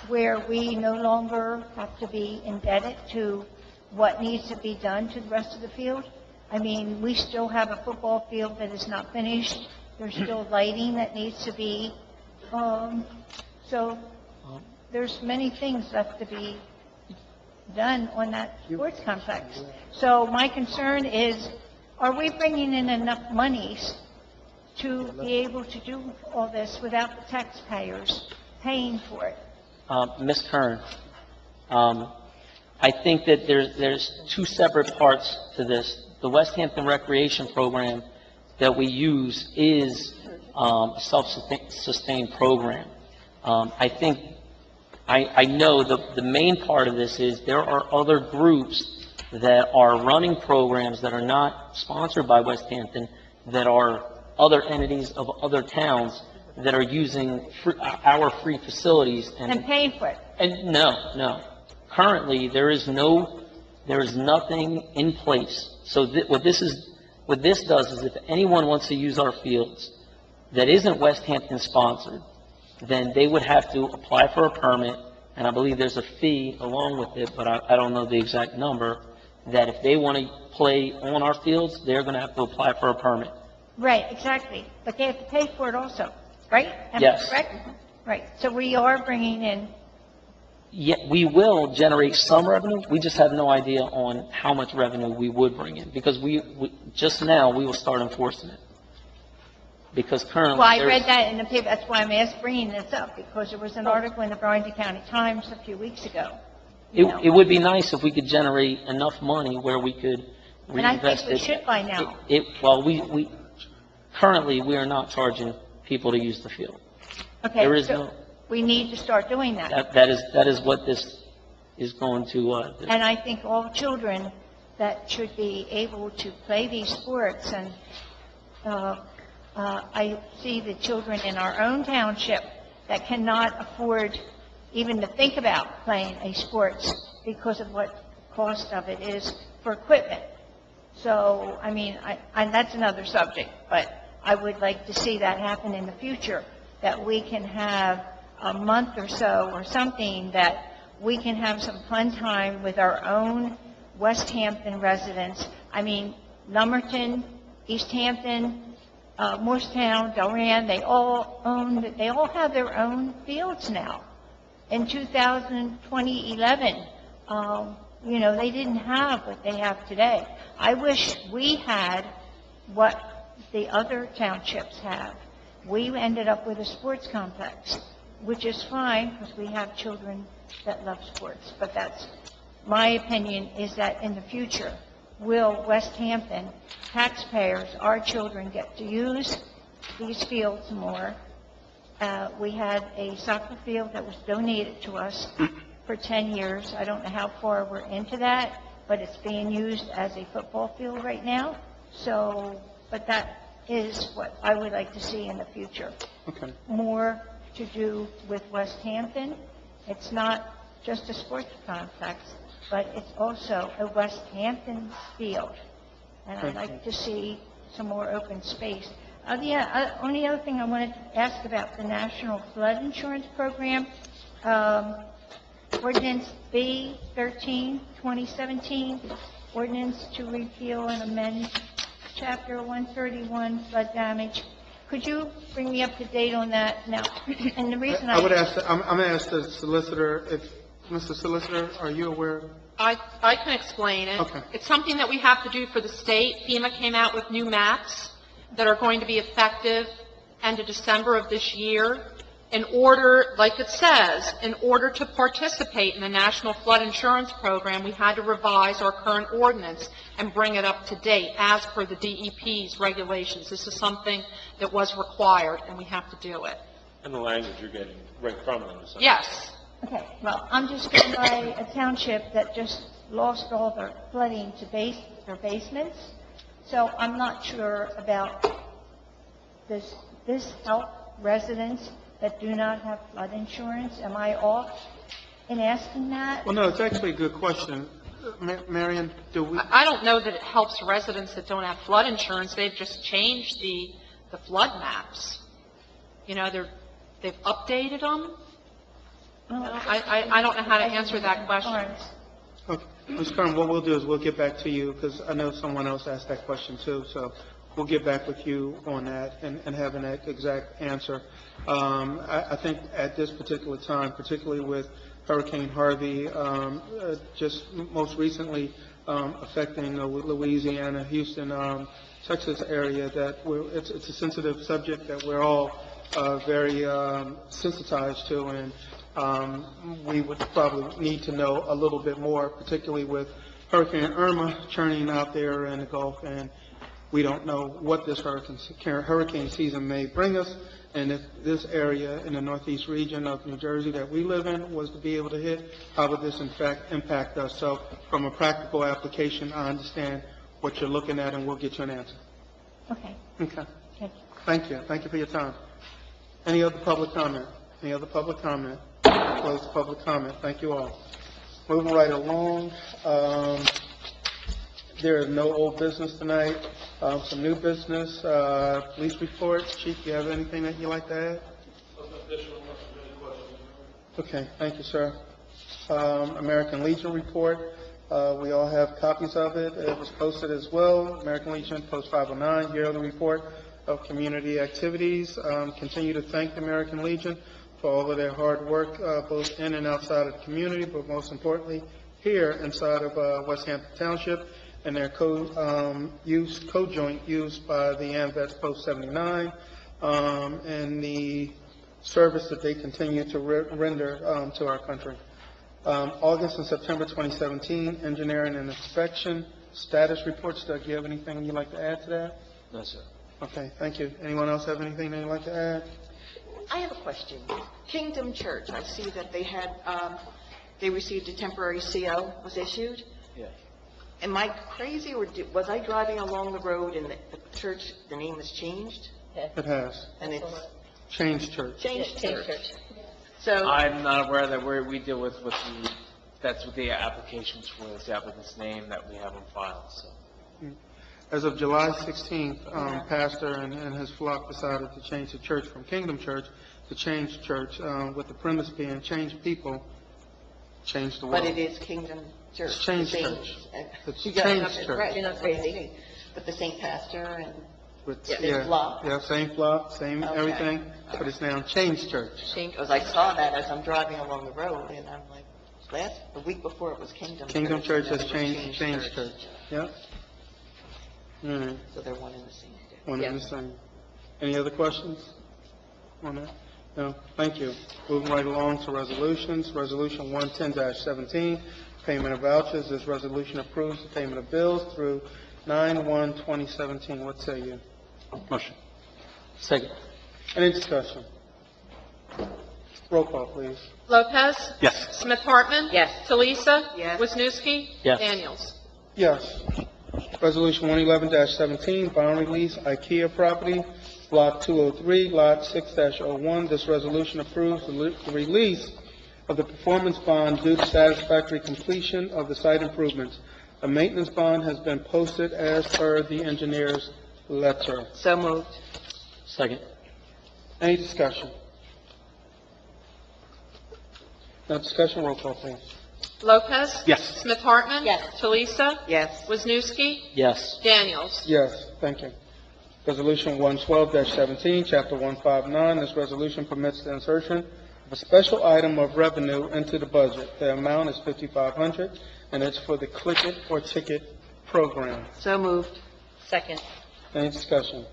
where we no longer have to be indebted to what needs to be done to the rest of the field? I mean, we still have a football field that is not finished. There's still lighting that needs to be, so there's many things left to be done on that sports complex. So my concern is, are we bringing in enough monies to be able to do all this without the taxpayers paying for it? Ms. Kern, I think that there's two separate parts to this. The West Hampton Recreation Program that we use is a self-sustained program. I know the main part of this is there are other groups that are running programs that are not sponsored by West Hampton, that are other entities of other towns that are using our free facilities. And paying for it? And no. Currently, there is nothing in place. So what this does is, if anyone wants to use our fields that isn't West Hampton sponsored, then they would have to apply for a permit, and I believe there's a fee along with it, but I don't know the exact number, that if they want to play on our fields, they're going to have to apply for a permit. Right, exactly. But they have to pay for it also, right? Am I Yes. correct? Right. So we are bringing in. Yeah, we will generate some revenue. We just have no idea on how much revenue we would bring in, because we just now we will start enforcing it. Because currently, Well, I read that in the paper. That's why I'm bringing this up, because there was an article in the Bryan County Times a few weeks ago. It would be nice if we could generate enough money where we could And I reinvest think we should by now. Well, we currently we are not charging people to use the field. Okay, There is so no. we need to start doing that. That is what this is going to do. And I think all children that should be able to play these sports, and I see the children in our own township that cannot afford even to think about playing a sports because of what cost of it is for equipment. So, I mean, that's another subject, but I would like to see that happen in the future, that we can have a month or so or something that we can have some fun time with our own West Hampton residents. I mean, Lumberton, East Hampton, Morristown, Delran, they all have their own fields now. In 2011, they didn't have what they have today. I wish we had what the other townships have. We ended up with a sports complex, which is fine because we have children that love sports. But that's my opinion, is that in the future, will West Hampton taxpayers, our children, get to use these fields more? We had a soccer field that was donated to us for 10 years. I don't know how far we're into that, but it's being used as a football field right now. So, but that is what I would like to see in the future. Okay. More to do with West Hampton. It's not just a sports complex, but it's also a West Hampton field. And I'd like to see some more open space. The only other thing I wanted to ask about the National Flood Insurance Program, Ordinance B 13, 2017, ordinance to repeal and amend Chapter 131 flood damage. Could you bring me up to date on that now? And the reason I would ask, I'm going to ask the solicitor, if, Mr. Solicitor, are you aware? I can explain it. Okay. It's something that we have to do for the state. FEMA came out with new maps that are going to be effective end of December of this year. In order, like it says, in order to participate in the National Flood Insurance Program, we had to revise our current ordinance and bring it up to date as per the DEP's regulations. This is something that was required, and we have to do it. And the language you're getting right from them. so- Yes. Okay, well, I'm just going by a township that just lost all their flooding to their basements, so I'm not sure about this help residents that do not have flood insurance. Am I off in asking that? Well, no, it's actually a good question. Marion, do we, I don't know that it helps residents that don't have flood insurance. They've just changed the flood maps. You know, they've updated them. Well, I don't know how to answer that question. All right. okay, Ms. Curran, what we'll do is we'll get back to you, because I know someone else asked that question too, so we'll get back with you on that and have an exact answer. I think at this particular time, particularly with Hurricane Harvey, just most recently affecting the Louisiana, Houston, Texas area, that it's a sensitive subject that we're all very sensitized to, and we would probably need to know a little bit more, particularly with Hurricane Irma churning out there in the Gulf, and we don't know what this hurricane season may bring us, and if this area in the northeast region of New Jersey that we live in was to be able to hit, how would this in fact impact us? So from a practical application, I understand what you're looking at, and we'll get you an answer. Okay. Okay. Thank you. Thank you. Thank you for your time. Any other public comment? Any other public comment? Close the public comment. Thank you all. Moving right along. There is no old business tonight. Some new business. Police reports. Chief, do you have anything that you'd like to add? Okay. Thank you, sir. American Legion report. We all have copies of it. It was posted as well. American Legion, Post 509, yearly report of community activities. Continue to thank the American Legion for all of their hard work, both in and outside of the community, but most importantly, here inside of West Hampton Township, and their co-joint use by the AMVETS Post 79, and the service that they continue to render to our country. August and September 2017, engineering and inspection status reports. Doug, do you have anything you'd like to add to that? No, sir. Okay, thank you. Anyone else have anything they'd like to add? I have a question. Kingdom Church, I see that they had, they received a temporary CO, was issued. Yeah. Am I crazy, or was I driving along the road and the church, the name has changed? It has. And it's Changed Church. changed church? So, I'm not aware that we deal with that's what the applications for, the applicant's name that we have on file, so. As of July 16th, pastor and his flock decided to change the church from Kingdom Church to Changed Church, with the premise being change people, change the world. but it is Kingdom Church. It's changed the same- church. It's You got changed nothing, church. right, you're not crazy, but the same pastor and, With- yeah, there's flock. Yeah, same flock, same Okay. everything, but it's now Changed Church. Because I saw that as I'm driving along the road, and I'm like, the week before it was Kingdom Church. Kingdom Church and has then it was changed Church. Yep. All right. So they're one and the same. One and the same. Any other questions on that? No? Thank you. Moving right along to resolutions. Resolution 110-17, payment of vouchers. This resolution approves the payment of bills through 9/1/2017. What say you? Motion. Second. Any discussion? Roll call, please. Lopez? Yes. Smith Hartman? Yes. Talisa? Yes. Wisniewski? Yes. Daniels? Yes. Resolution 111-17, bond release, IKEA property, Block 203, Lot 6-01. This resolution approves the release of the performance bond due to satisfactory completion of the site improvements. A maintenance bond has been posted as per the engineer's letter. So moved. Second. Any discussion? No discussion, roll call, please. Lopez? Yes. Smith Hartman? Yes. Talisa? Yes. Wisniewski? Yes. Daniels? Yes, thank you. Resolution 112-17, Chapter 159. This resolution permits the insertion of a special item of revenue into the budget. The amount is $5,500, and it's for the Click It or Ticket program. So moved. Second. Any discussion?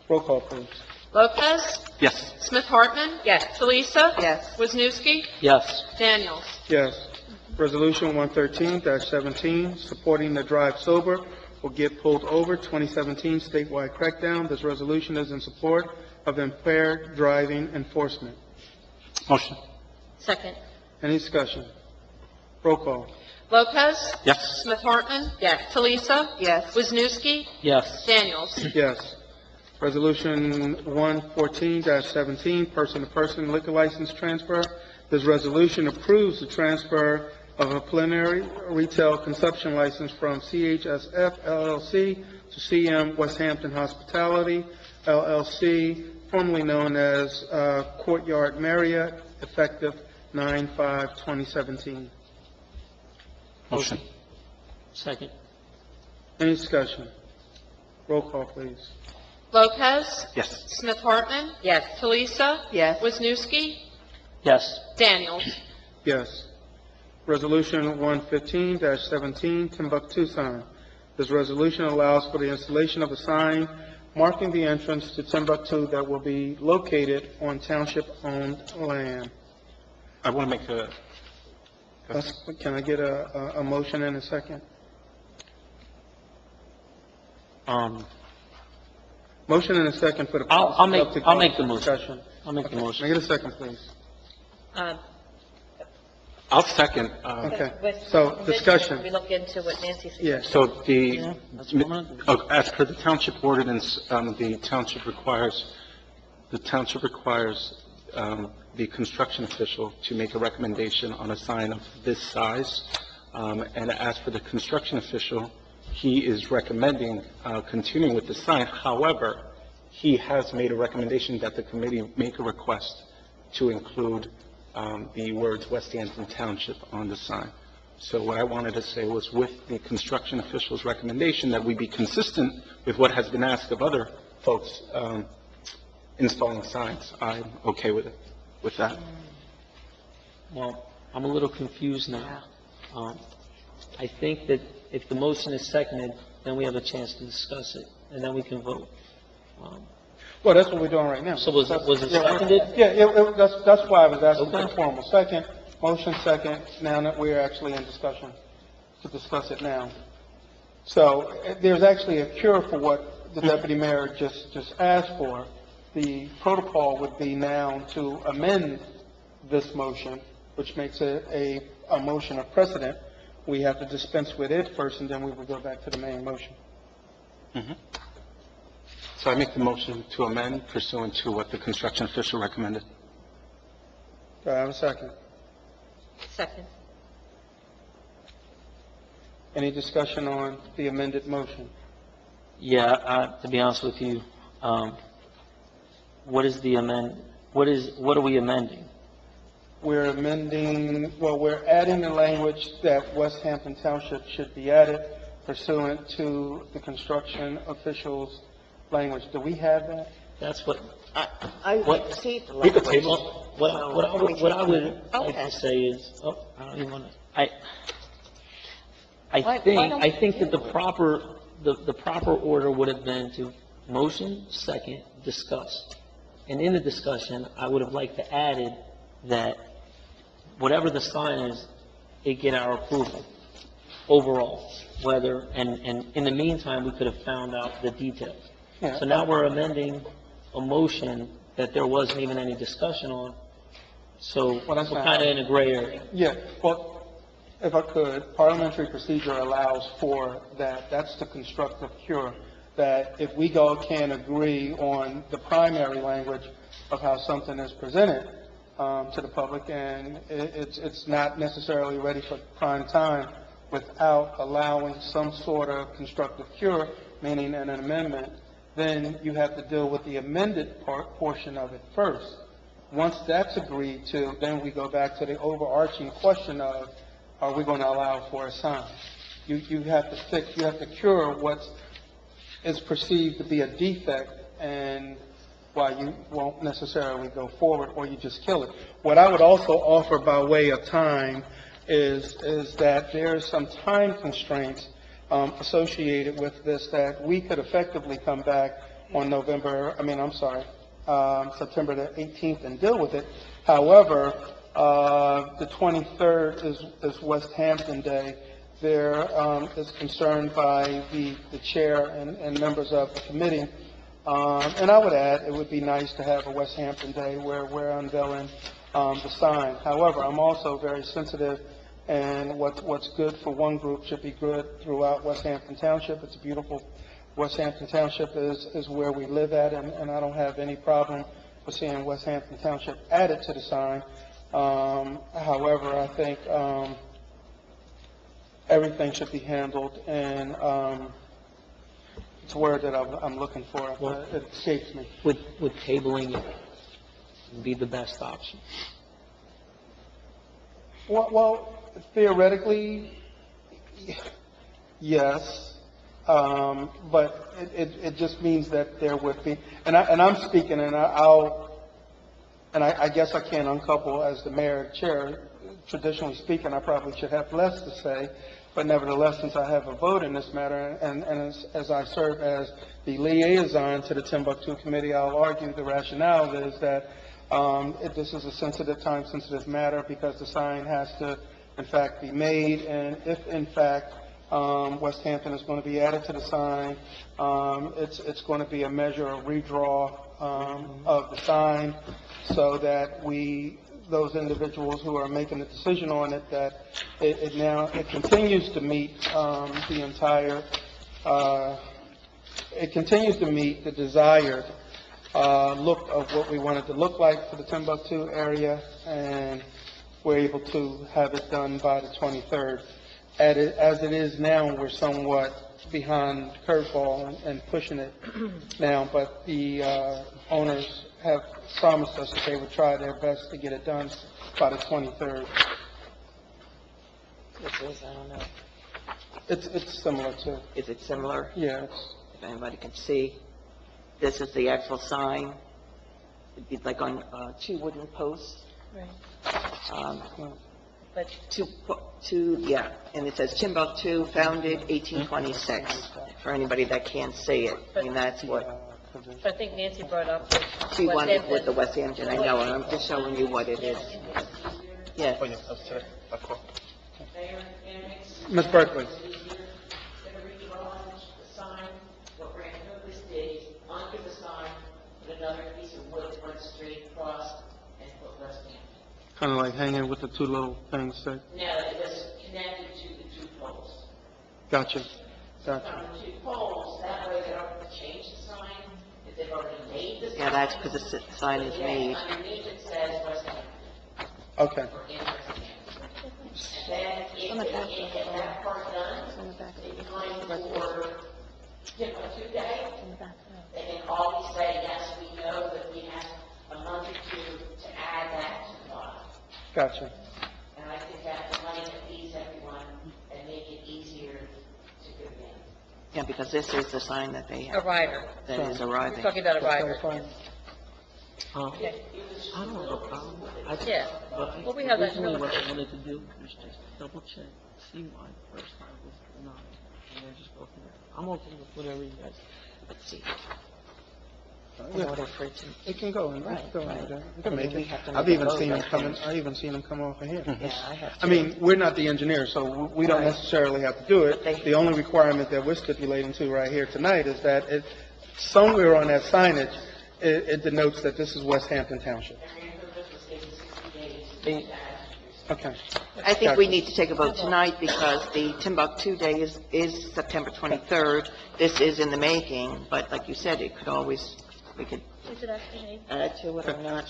Roll call, please. Lopez? Yes. Smith Hartman? Yes. Talisa? Yes. Wisniewski? Yes. Daniels? Yes. Resolution 113-17, supporting the Drive Sober will get pulled over 2017 statewide crackdown. This resolution is in support of impaired driving enforcement. Motion. Second. Any discussion? Roll call. Lopez? Yes. Smith Hartman? Yes. Talisa? Yes. Wisniewski? Yes. Daniels? Yes. Resolution 114-17, person-to-person liquor license transfer. This resolution approves the transfer of a plenary retail consumption license from CHSF LLC to CM West Hampton Hospitality LLC, formerly known as Courtyard Marriott, effective 9/5/2017. Motion. Second. Any discussion? Roll call, please. Lopez? Yes. Smith Hartman? Yes. Talisa? Yes. Wisniewski? Yes. Daniels? Yes. Resolution 115-17, Timbuktu sign. This resolution allows for the installation of a sign marking the entrance to Timbuktu that will be located on township-owned land. I want to make a, Can I get a motion in a second? Motion in a second for the. I'll make the motion. Discussion. I'll make the motion. Can I get a second, please? I'll second. Okay. With- So, discussion. We look into what Nancy said. Yes. So That's what I'm gonna do. as per the township ordinance, the township requires the construction official to make a recommendation on a sign of this size. And as for the construction official, he is recommending continuing with the sign. However, he has made a recommendation that the committee make a request to include the words West Hampton Township on the sign. So what I wanted to say was, with the construction official's recommendation, that we be consistent with what has been asked of other folks installing signs. I'm okay with it, with that. Well, I'm a little confused now. I think that if the motion is seconded, then we have a chance to discuss it, and then we can vote. Well, that's what we're doing right now. So was it Yeah, seconded? Yeah, that's why I was asking for Okay. the formal second. Motion second, now that we're actually in discussion, to discuss it now. So there's actually a cure for what the deputy mayor just asked for. The protocol would be now to amend this motion, which makes it a motion of precedent. We have to dispense with it first, and then we will go back to the main motion. So I make the motion to amend pursuant to what the construction official recommended. Do I have a second? Second. Any discussion on the amended motion? Yeah, to be honest with you, what are we amending? We're amending, well, we're adding the language that West Hampton Township should be added pursuant to the construction official's language. Do we have that? That's what, I What? received the we could language. table, what I would like to say is, I don't even want to, Why I don't think we that the proper order would have been to motion, second, discuss. And in the discussion, I would have liked to added that whatever the sign is, it get our approval overall, whether, and in the meantime, we could have found out the details. Yeah. So now we're amending a motion that there wasn't even any discussion on, so Well, that's we're not- kind of in a gray area. Yeah, well, if I could, parliamentary procedure allows for that. That's the constructive cure, that if we can't agree on the primary language of how something is presented to the public, and it's not necessarily ready for prime time without allowing some sort of constructive cure, meaning an amendment, then you have to deal with the amended portion of it first. Once that's agreed to, then we go back to the overarching question of, are we going to allow for a sign? You have to cure what's is perceived to be a defect and why you won't necessarily go forward or you just kill it. What I would also offer by way of time is that there's some time constraints associated with this, that we could effectively come back on September the 18th and deal with it. However, the 23rd is West Hampton Day. There is concern by the chair and members of the committee. And I would add, it would be nice to have a West Hampton Day where we're unveiling the sign. However, I'm also very sensitive, and what's good for one group should be good throughout West Hampton Township. It's a beautiful, West Hampton Township is where we live at, and I don't have any problem with seeing West Hampton Township added to the sign. However, I think everything should be handled, and it's a word that I'm looking for, but it escapes me. Would tabling it be the best option? Well, theoretically, yes, but it just means that there would be, and I'm speaking, and I guess I can't uncouple as the mayor and chair. Traditionally speaking, I probably should have less to say, but nevertheless, since I have a vote in this matter, and as I serve as the liaison to the Timbuktu Committee, I'll argue the rationale is that this is a sensitive, time-sensitive matter because the sign has to, in fact, be made, and if, in fact, West Hampton is going to be added to the sign, it's going to be a measure of redraw of the sign so that those individuals who are making the decision on it, that it continues to meet it continues to meet the desired look of what we want it to look like for the Timbuktu area, and we're able to have it done by the 23rd. As it is now, we're somewhat behind the curveball and pushing it now, but the owners have promised us that they would try their best to get it done by the 23rd. This is, I don't know. It's similar to. Is it similar? Yeah. If anybody can see, this is the actual sign. It'd be like on two wooden posts. Right. But yeah, and it says Timbuktu, founded 1826, for anybody that can't see it. I mean, that's what I think Nancy brought up. she wanted with the West Hampton. I know, and I'm just showing you what it is. Yes. Ms. Berkeley. Under the sign, put another piece of wood that went straight across and put West Hampton. Kind of like hanging with the two little things. No, it was connected to the two poles. Gotcha. From the two poles, that way they don't have to change the sign, if they've already made the sign. Yeah, that's because the sign is made. Underneath it says West Hampton. Okay. Or in West Hampton. And then if get that part done, in time for Timbuktu Day, they can always say, yes, we know that we have a month or two to add that to the bottom. Gotcha. And I think that's the money that feeds everyone and make it easier to go in. Yeah, because this is the sign that they have. A rider. That is arriving. We're talking about a rider. Okay. I don't have a problem. Yeah. Well, we have that. Originally, what I wanted to do was just double check, see why the first time was denied, and then just go from there. I'm okay with whatever you guys. Let's see. Yeah. In order for it to, It can go in. Right, It can go right. in there. We I can mean, make we it. have to I've make a even vote, seen them I come think. I even seen them come off of here. yeah, I have to. I mean, we're not the engineers, so we don't Right. necessarily have to do it. The only requirement that we're stipulating to right here tonight is that somewhere on that signage, it denotes that this is West Hampton Township. Okay. I think we need to take a vote tonight because the Timbuktu Day is September 23rd. This is in the making, but like you said, it could always, we could Is it actually made? add to it or not.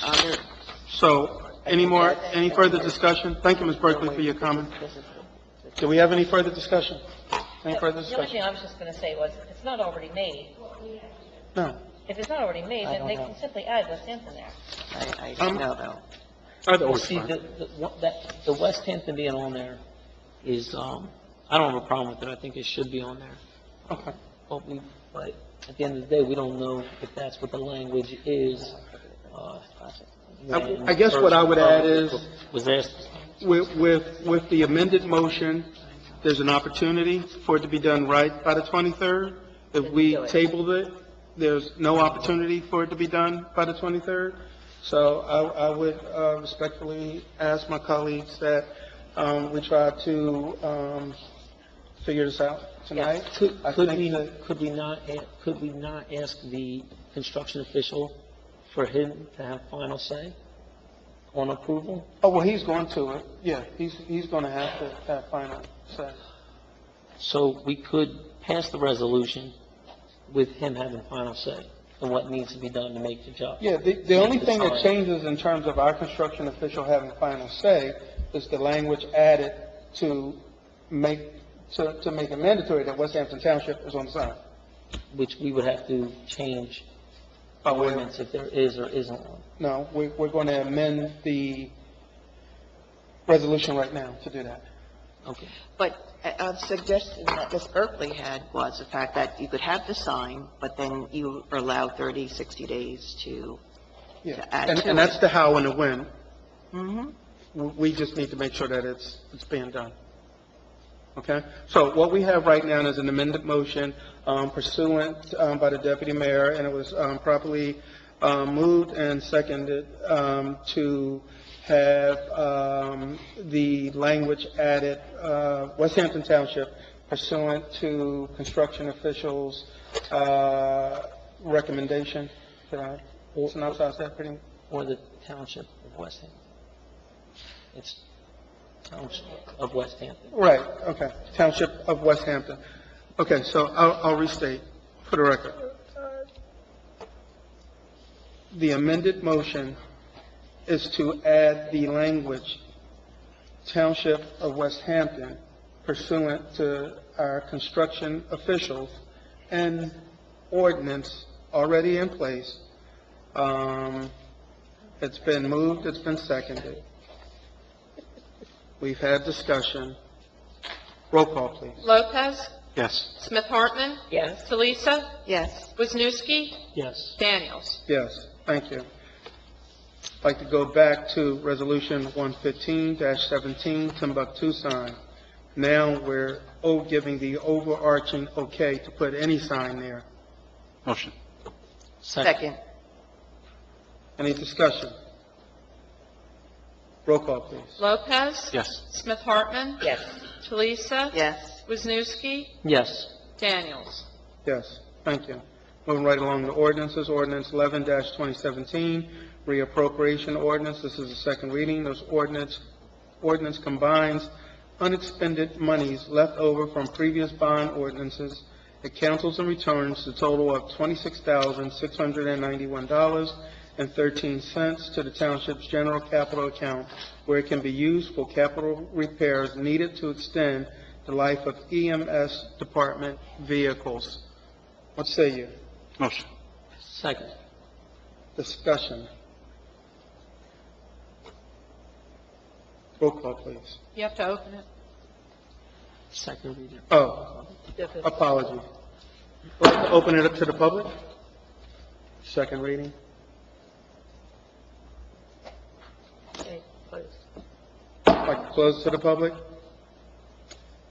So, any further discussion? Thank you, Ms. Berkeley, for your comment. Do we have any further discussion? Any further The only thing discussion? I was just going to say was, if it's not already made, No. if it's not already made, then they can simply add West Hampton there. I don't know, though. Either or is See, fine. the West Hampton being on there is, I don't have a problem with it. I think it should be on there. Okay. But at the end of the day, we don't know if that's what the language is. I guess what I would add is, Was asked, with the amended motion, there's an opportunity for it to be done right by the 23rd. If we tabled it, there's no opportunity for it to be done by the 23rd. So I would respectfully ask my colleagues that we try to figure this out tonight. Could we not ask the construction official for him to have final say on approval? Oh, well, he's going to it. Yeah, he's going to have to have final say. So we could pass the resolution with him having final say on what needs to be done to make the job. Yeah, the only thing that changes in terms of our construction official having final say is the language added to make it mandatory that West Hampton Township is on the sign. Which we would have to change the ordinance if there is or isn't one. No, we're going to amend the resolution right now to do that. Okay. But a suggestion that Ms. Berkeley had was the fact that you could have the sign, but then you are allowed 30, 60 days to add to it. And that's the how and the when. Mm-hmm. We just need to make sure that it's being done. Okay? So what we have right now is an amended motion pursuant by the deputy mayor, and it was properly moved and seconded to have the language added, West Hampton Township pursuant to construction officials' recommendation. Did I synopsize that pretty? Or the Township of West Hampton. It's Township of West Hampton. Right, okay. Township of West Hampton. Okay, so I'll restate for the record. The amended motion is to add the language Township of West Hampton pursuant to our construction officials and ordinance already in place. It's been moved, it's been seconded. We've had discussion. Roll call, please. Lopez? Yes. Smith Hartman? Yes. Talisa? Yes. Wisniewski? Yes. Daniels? Yes, thank you. I'd like to go back to Resolution 115-17, Timbuktu sign. Now we're giving the overarching okay to put any sign there. Motion. Second. Any discussion? Roll call, please. Lopez? Yes. Smith Hartman? Yes. Talisa? Yes. Wisniewski? Yes. Daniels? Yes, thank you. Moving right along to ordinances, Ordinance 11-2017, reappropriation ordinance. This is the second reading. This ordinance combines unexpended monies left over from previous bond ordinances. It cancels and returns the total of $26,691.13 to the township's general capital account, where it can be used for capital repairs needed to extend the life of EMS department vehicles. What say you? Motion. Second. Discussion. Roll call, please. You have to open it. Second reading. Oh, apology. Would like to open it up to the public? Second reading. Okay, close. Like to close to the public?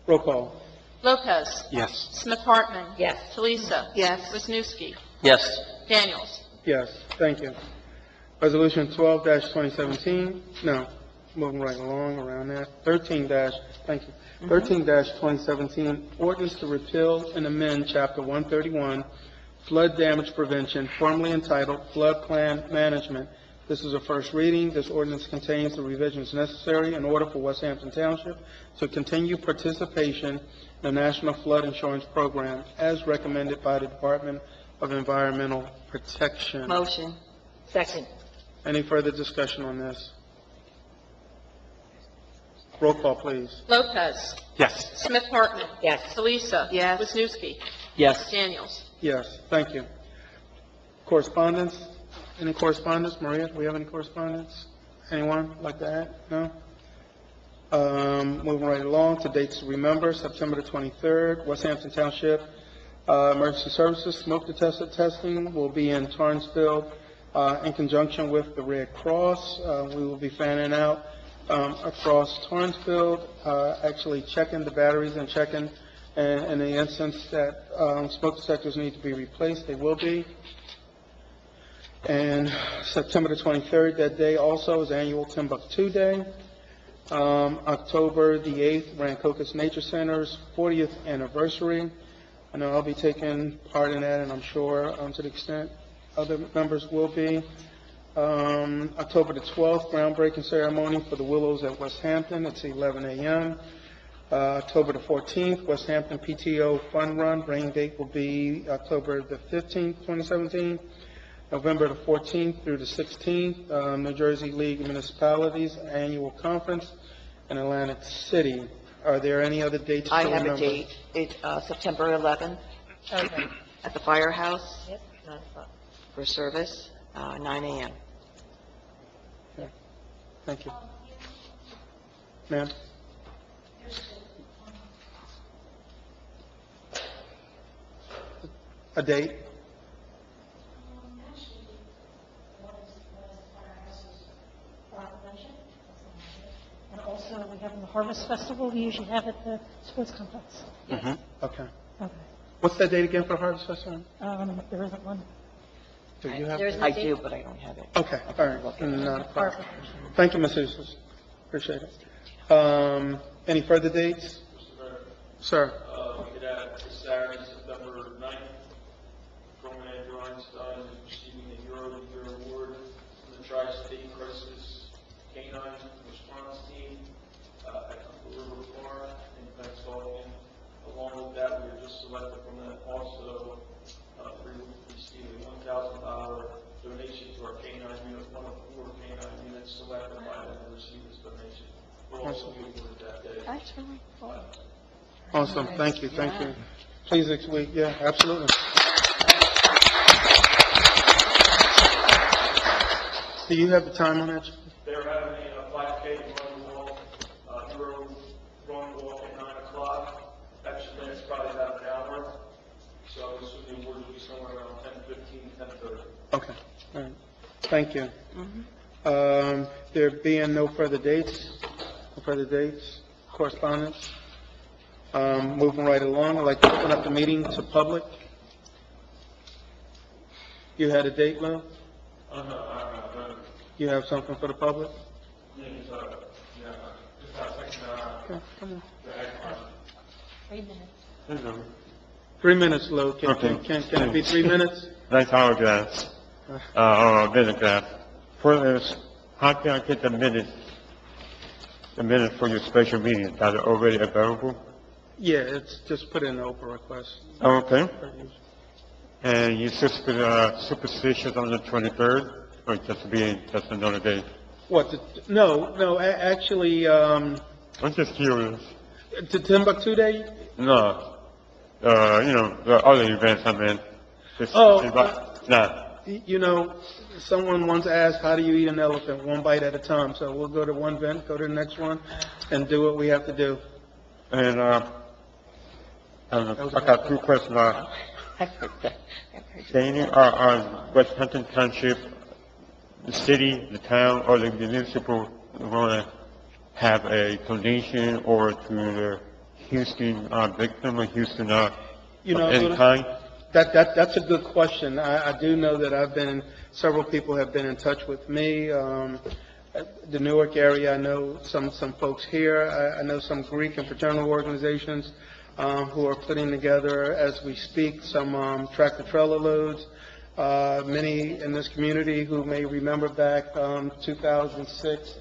Roll call. Lopez? Yes. Smith Hartman? Yes. Talisa? Yes. Wisniewski? Yes. Daniels? Yes, thank you. Resolution 12-2017, no, moving right along around that. 13-, thank you. 13-2017, ordinance to repeal and amend Chapter 131, flood damage prevention, formerly entitled Flood Plan Management. This is a first reading. This ordinance contains the revisions necessary in order for West Hampton Township to continue participation in the National Flood Insurance Program as recommended by the Department of Environmental Protection. Motion. Second. Any further discussion on this? Roll call, please. Lopez? Yes. Smith Hartman? Yes. Talisa? Yes. Wisniewski? Yes. Daniels? Yes, thank you. Correspondence? Any correspondence? Maria, do we have any correspondence? Anyone like to add? No? Moving right along to dates to remember, September the 23rd, West Hampton Township Emergency Services smoke detector testing will be in Torranceville in conjunction with the Red Cross. We will be fanning out across Torranceville, actually checking the batteries and checking in the instance that smoke detectors need to be replaced, they will be. And September the 23rd, that day also is annual Timbuktu Day. October the 8th, Rancocas Nature Center's 40th anniversary. I know I'll be taking part in that, and I'm sure to the extent other members will be. October the 12th, groundbreaking ceremony for the Willows at West Hampton. It's 11 a.m. October the 14th, West Hampton PTO Fun Run. Rain date will be October the 15th, 2017. November the 14th through the 16th, New Jersey League of Municipalities Annual Conference in Atlantic City. Are there any other dates? I to have a remember? date, it's September 11th Okay. at the firehouse Yep, 9 o'clock. for service, 9 a.m. Thank you. Ma'am? A date? And also, we have the Harvest Festival, we usually have at the sports complex. Okay. Okay. What's that date again for the Harvest Festival? There isn't one. Do you have? I do, but I don't have it. Okay, all right. Not a problem. Thank you, Ms. Eustace. Appreciate it. Any further dates? Mr. Mayor, Sir? we could add this Saturday, September 9th, Roman Andrew Einstein is receiving a Euro of the Year award from the Tri-State Crisis Canine Response Team at Uncle River Farm in Pennsylvania. Along with that, we were just selected from that also, we will receive a $1,000 donation to our canine unit, one of 4 canine units selected by them to receive this donation. We'll also be awarded that day. That's really cool. Awesome. Thank you. Thank you. Please, yeah, absolutely. Do you have the time on that? They're having a 5K run walk, Euro run walk at 9 o'clock. Actually, it's probably about an hour. So this would be awarded to be somewhere around 10:15, 10:30. Okay. All right. Thank you. There being no further dates, correspondence. Moving right along, I'd like to open up the meeting to public. You had a date, Lou? You have something for the public? Okay, come on. 3 minutes. 3 minutes, Lou. Can it be 3 minutes? That's our glass, or minute glass. First is, how can I get the minutes for your special meeting? Are they already available? Yeah, it's just put in an open request. Okay. And you superstitious on the 23rd, or just another day? What? No, actually, I'm just curious. the Timbuktu Day? No, the other events I meant. You know, someone once asked, how do you eat an elephant? One bite at a time. So we'll go to one event, go to the next one, and do what we have to do. And I got 2 questions. Any West Hampton Township, the city, the town, or the municipal want to have a donation or to the Houston victim or Houston any kind? That's a good question. I do know that several people have been in touch with me. The Newark area, I know some folks here. I know some Greek and fraternal organizations who are putting together, as we speak, some tractor-trailer loads. Many in this community who may remember back 2006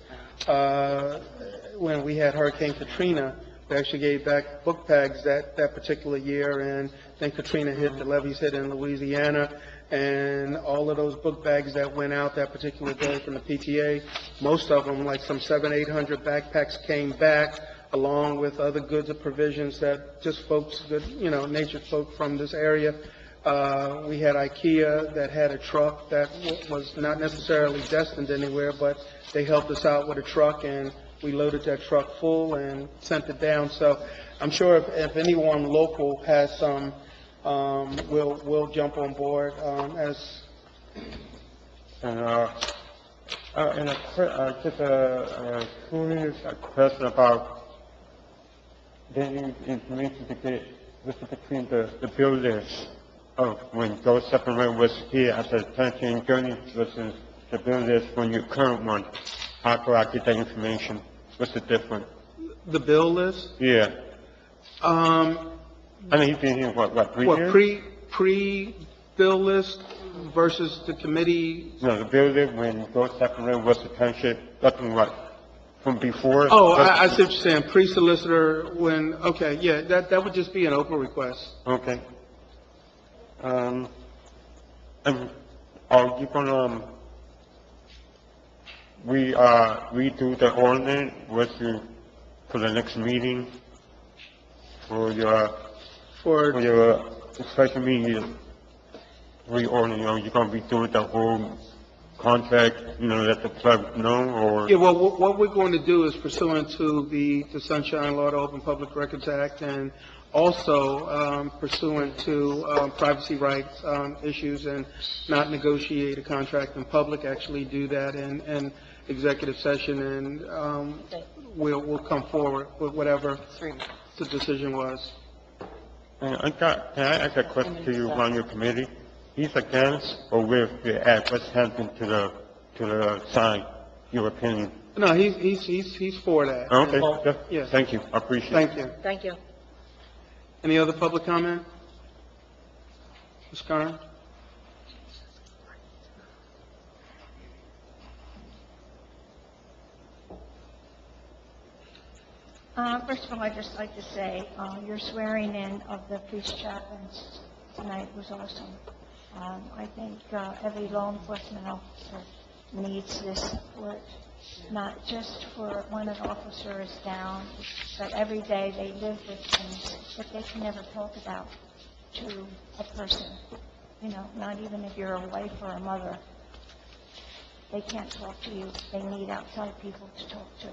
when we had Hurricane Katrina, they actually gave back book bags that particular year, and then Katrina hit, the levees hit in Louisiana, and all of those book bags that went out that particular day from the PTA, most of them, like some 700-800 backpacks came back, along with other goods and provisions that just folks, good, natured folk from this area. We had IKEA that had a truck that was not necessarily destined anywhere, but they helped us out with a truck, and we loaded that truck full and sent it down. So I'm sure if anyone local has some we'll jump on board, as, And, just a curious question about getting information to get this between the builders of when Joe Sepulveda was here as a tension journey versus the builders when your current one. How do I get that information? What's the difference? the bill list. Yeah. I mean, he's been here, what, 3 years? Pre-bill list versus the committee. No, the building when Joe Sepulveda was the township, nothing like from before. Oh, I see what you're saying, pre-solicitor when, okay, yeah, that would just be an open request. Okay. And are you gonna, redo the ordinance for the next meeting for your special meeting reordering? Are you gonna be doing the whole contract, let the clerk know, or? Yeah, well, what we're going to do is pursuant to the Sunshine Law to Open Public Records Act, and also pursuant to privacy rights issues, and not negotiate a contract in public, actually do that in executive session, and we'll come forward with whatever the decision was. Can I ask a question to you on your committee? He's against or with the act? What's happened to the sign? Your opinion? No, he's for that. Okay. Yeah. Thank you. I appreciate it. Thank you. Thank you. Any other public comment? Ms. Karen? First of all, I'd just like to say, your swearing in of the police chaplains tonight was awesome. I think every law enforcement officer needs this support, not just for when an officer is down, but every day they live with things that they can never talk about to a person. Not even if you're a wife or a mother. They can't talk to you. They need outside people to talk to.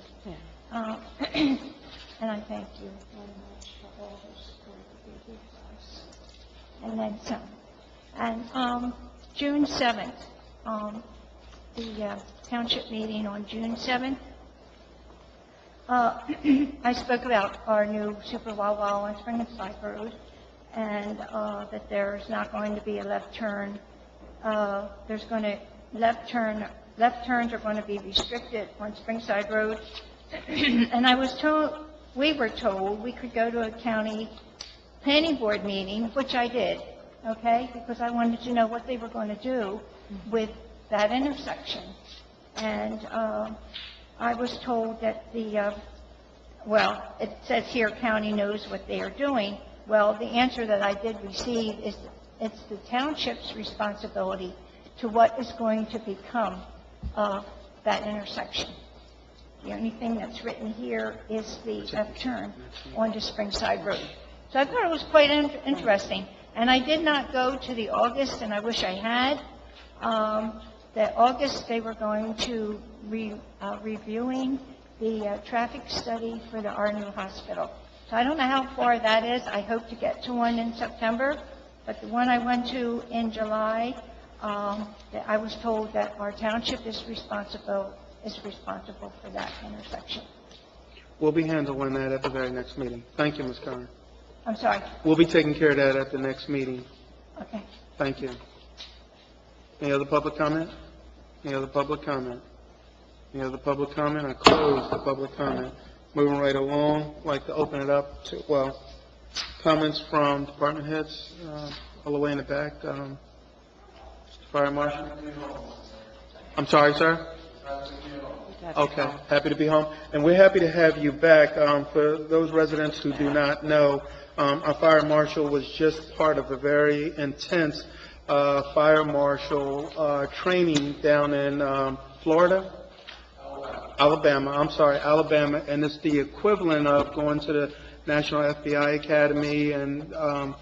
And I thank you very much for all the support that you give us. And then some. And June 7th, the township meeting on June 7th, I spoke about our new Super Wawa on Spring and Side Road, and that there's not going to be a left turn. Left turns are going to be restricted on Springside Road. And we were told we could go to a county planning board meeting, which I did, okay, because I wanted to know what they were going to do with that intersection. And I was told that it says here county knows what they are doing. Well, the answer that I did receive is it's the township's responsibility to what is going to become of that intersection. The only thing that's written here is the left turn onto Springside Road. So I thought it was quite interesting. And I did not go to the August, and I wish I had. The August, they were going to reviewing the traffic study for our new hospital. So I don't know how far that is. I hope to get to one in September. But the one I went to in July, I was told that our township is responsible for that intersection. We'll be handling that at the very next meeting. Thank you, Ms. Karen. I'm sorry. We'll be taking care of that at the next meeting. Okay. Thank you. Any other public comment? Any other public comment? Any other public comment? I close the public comment. Moving right along, I'd like to open it up to, comments from department heads, all the way in the back. Mr. Fire Marshal? I'm sorry, sir? Okay, happy to be home. And we're happy to have you back. For those residents who do not know, our fire marshal was just part of a very intense fire marshal training down in Florida? Alabama, and it's the equivalent of going to the National FBI Academy and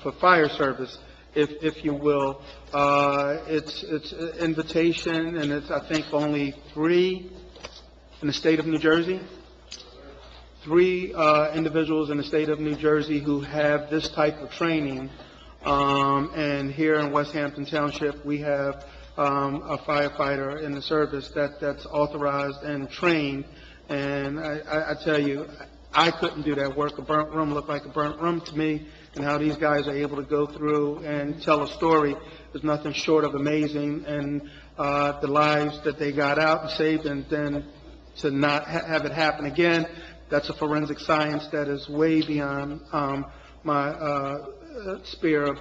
for fire service, if you will. It's an invitation, and it's, I think, only 3 in the state of New Jersey. 3 individuals in the state of New Jersey who have this type of training. And here in West Hampton Township, we have a firefighter in the service that's authorized and trained. And I tell you, I couldn't do that work. A burnt room looked like a burnt room to me, and how these guys are able to go through and tell a story is nothing short of amazing. And the lives that they got out and saved, and then to not have it happen again, that's a forensic science that is way beyond my sphere of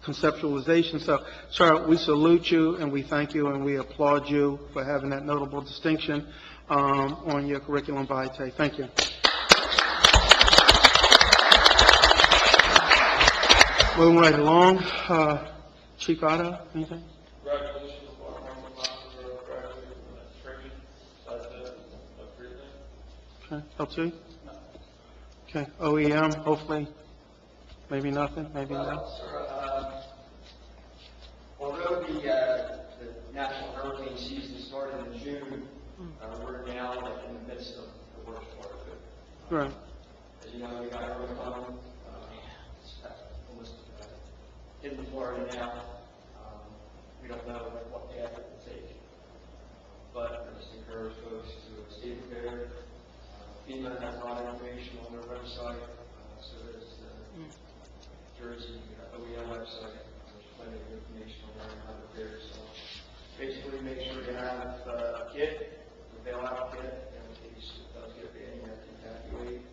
conceptualization. So, sir, we salute you, and we thank you, and we applaud you for having that notable distinction on your curriculum vitae. Thank you. Moving right along, Chief Otto, anything? Congratulations, Department Officer, graduating from that training. That's a great thing. Okay, LT? Okay, OEM, hopefully, maybe nothing, maybe no. Well, sir, although the national hurricane season started in June, we're now in the midst of the worst part of it. Right. As you know, we got Hurricane, almost in Florida now. We don't know what path it will take. But I just encourage folks to stay prepared. FEMA has a lot of information on their website, so there's the Jersey OEM website. There's plenty of information on how to prepare. So basically, make sure you have a kit, a bailout kit, in case it does get bad, you have to evacuate,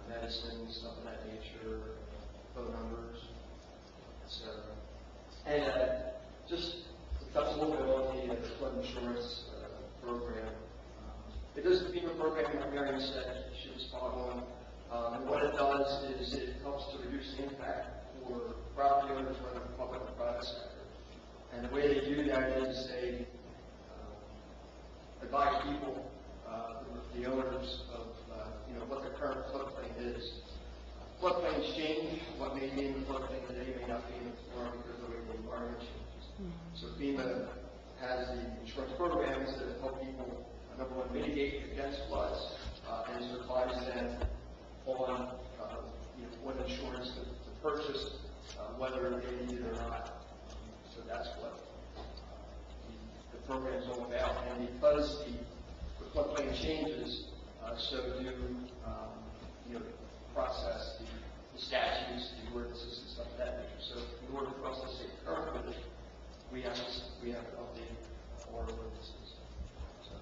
medicine, stuff of that nature, phone numbers, etc. And just to touch a little bit on the flood insurance program. It is the FEMA program, like Marion said, she was spot on. And what it does is it helps to reduce the impact for property owners, whether public or private sector. And the way they do that is they advise people, the owners, of what the current floodplain is. Floodplains change. What may be in the floodplain today may not be in the tomorrow because of the way the environment changes. So FEMA has the insurance programs that help people, number one, mitigate against floods, and to advise them on what insurance to purchase, whether they need it or not. So that's what the program is all about. And because the floodplain changes, so do the process, the statutes, the ordinances, and stuff of that nature. So in order for us to stay current with it, we have to update our ordinances. So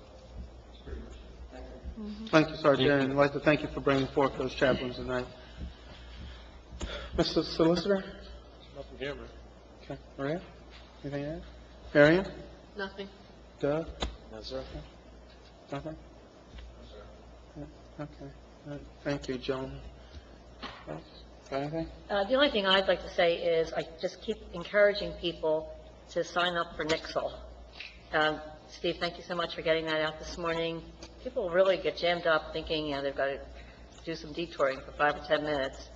that's pretty much it. Thank you. Thank you, Sergeant, and I'd like to thank you for bringing forth those chaplains tonight. Mr. Solicitor? Nothing here, man. Okay, Maria? Anything to add? Marion? Nothing. Doug? No, sir. Nothing? No, sir. Okay. Thank you, Joan. Got anything? The only thing I'd like to say is I just keep encouraging people to sign up for Nixle. Steve, thank you so much for getting that out this morning. People really get jammed up thinking, they've got to do some detouring for 5 or 10 minutes.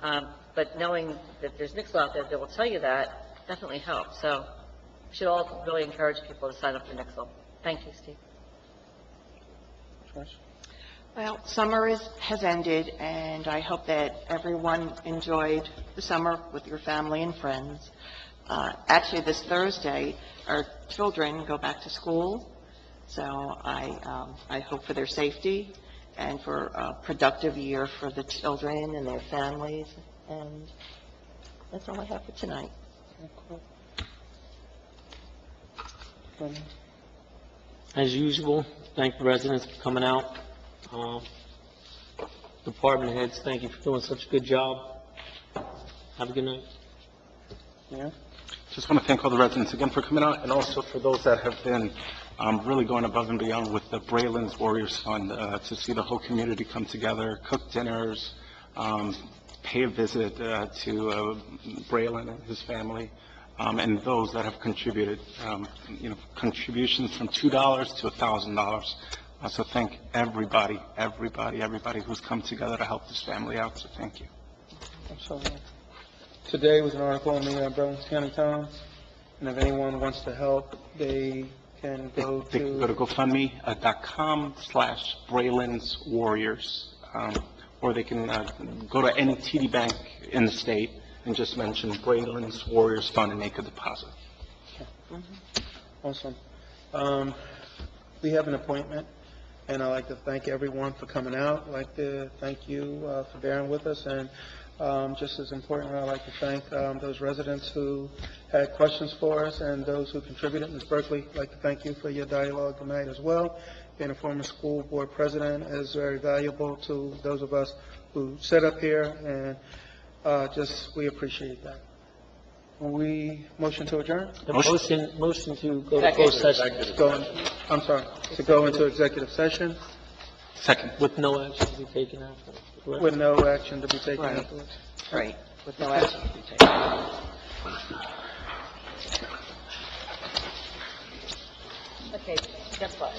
But knowing that there's Nixle out there that will tell you that definitely helps. So we should all really encourage people to sign up for Nixle. Thank you, Steve. Well, summer has ended, and I hope that everyone enjoyed the summer with your family and friends. Actually, this Thursday, our children go back to school, so I hope for their safety and for a productive year for the children and their families, and that's all I have for tonight. As usual, thank the residents for coming out. Department heads, thank you for doing such a good job. Have a good night. Yeah. Just want to thank all the residents again for coming out, and also for those that have been really going above and beyond with the Braylon's Warriors Fund to see the whole community come together, cook dinners, pay a visit to Braylon and his family, and those that have contributed, contributions from $2 to $1,000. So thank everybody who's come together to help this family out. So thank you. Absolutely. Today was an article in the Burlington County Times, and if anyone wants to help, they can go They can go to GoFundMe.com/Braylon's Warriors, or they can go to any TD bank in the state and just mention Braylon's Warriors Fund and make a deposit. Awesome. We have an appointment, and I'd like to thank everyone for coming out. I'd like to thank you for bearing with us, and just as important, I'd like to thank those residents who had questions for us and those who contributed. Ms. Berkeley, I'd like to thank you for your dialogue tonight as well. Being a former school board president is very valuable to those of us who sit up here, and we appreciate that. Motion to adjourn? Motion to go to closed session. To go into executive session Second. With no action to be taken after. with no action to be taken Right. afterwards. Right, with no action to be taken. Okay, step 5.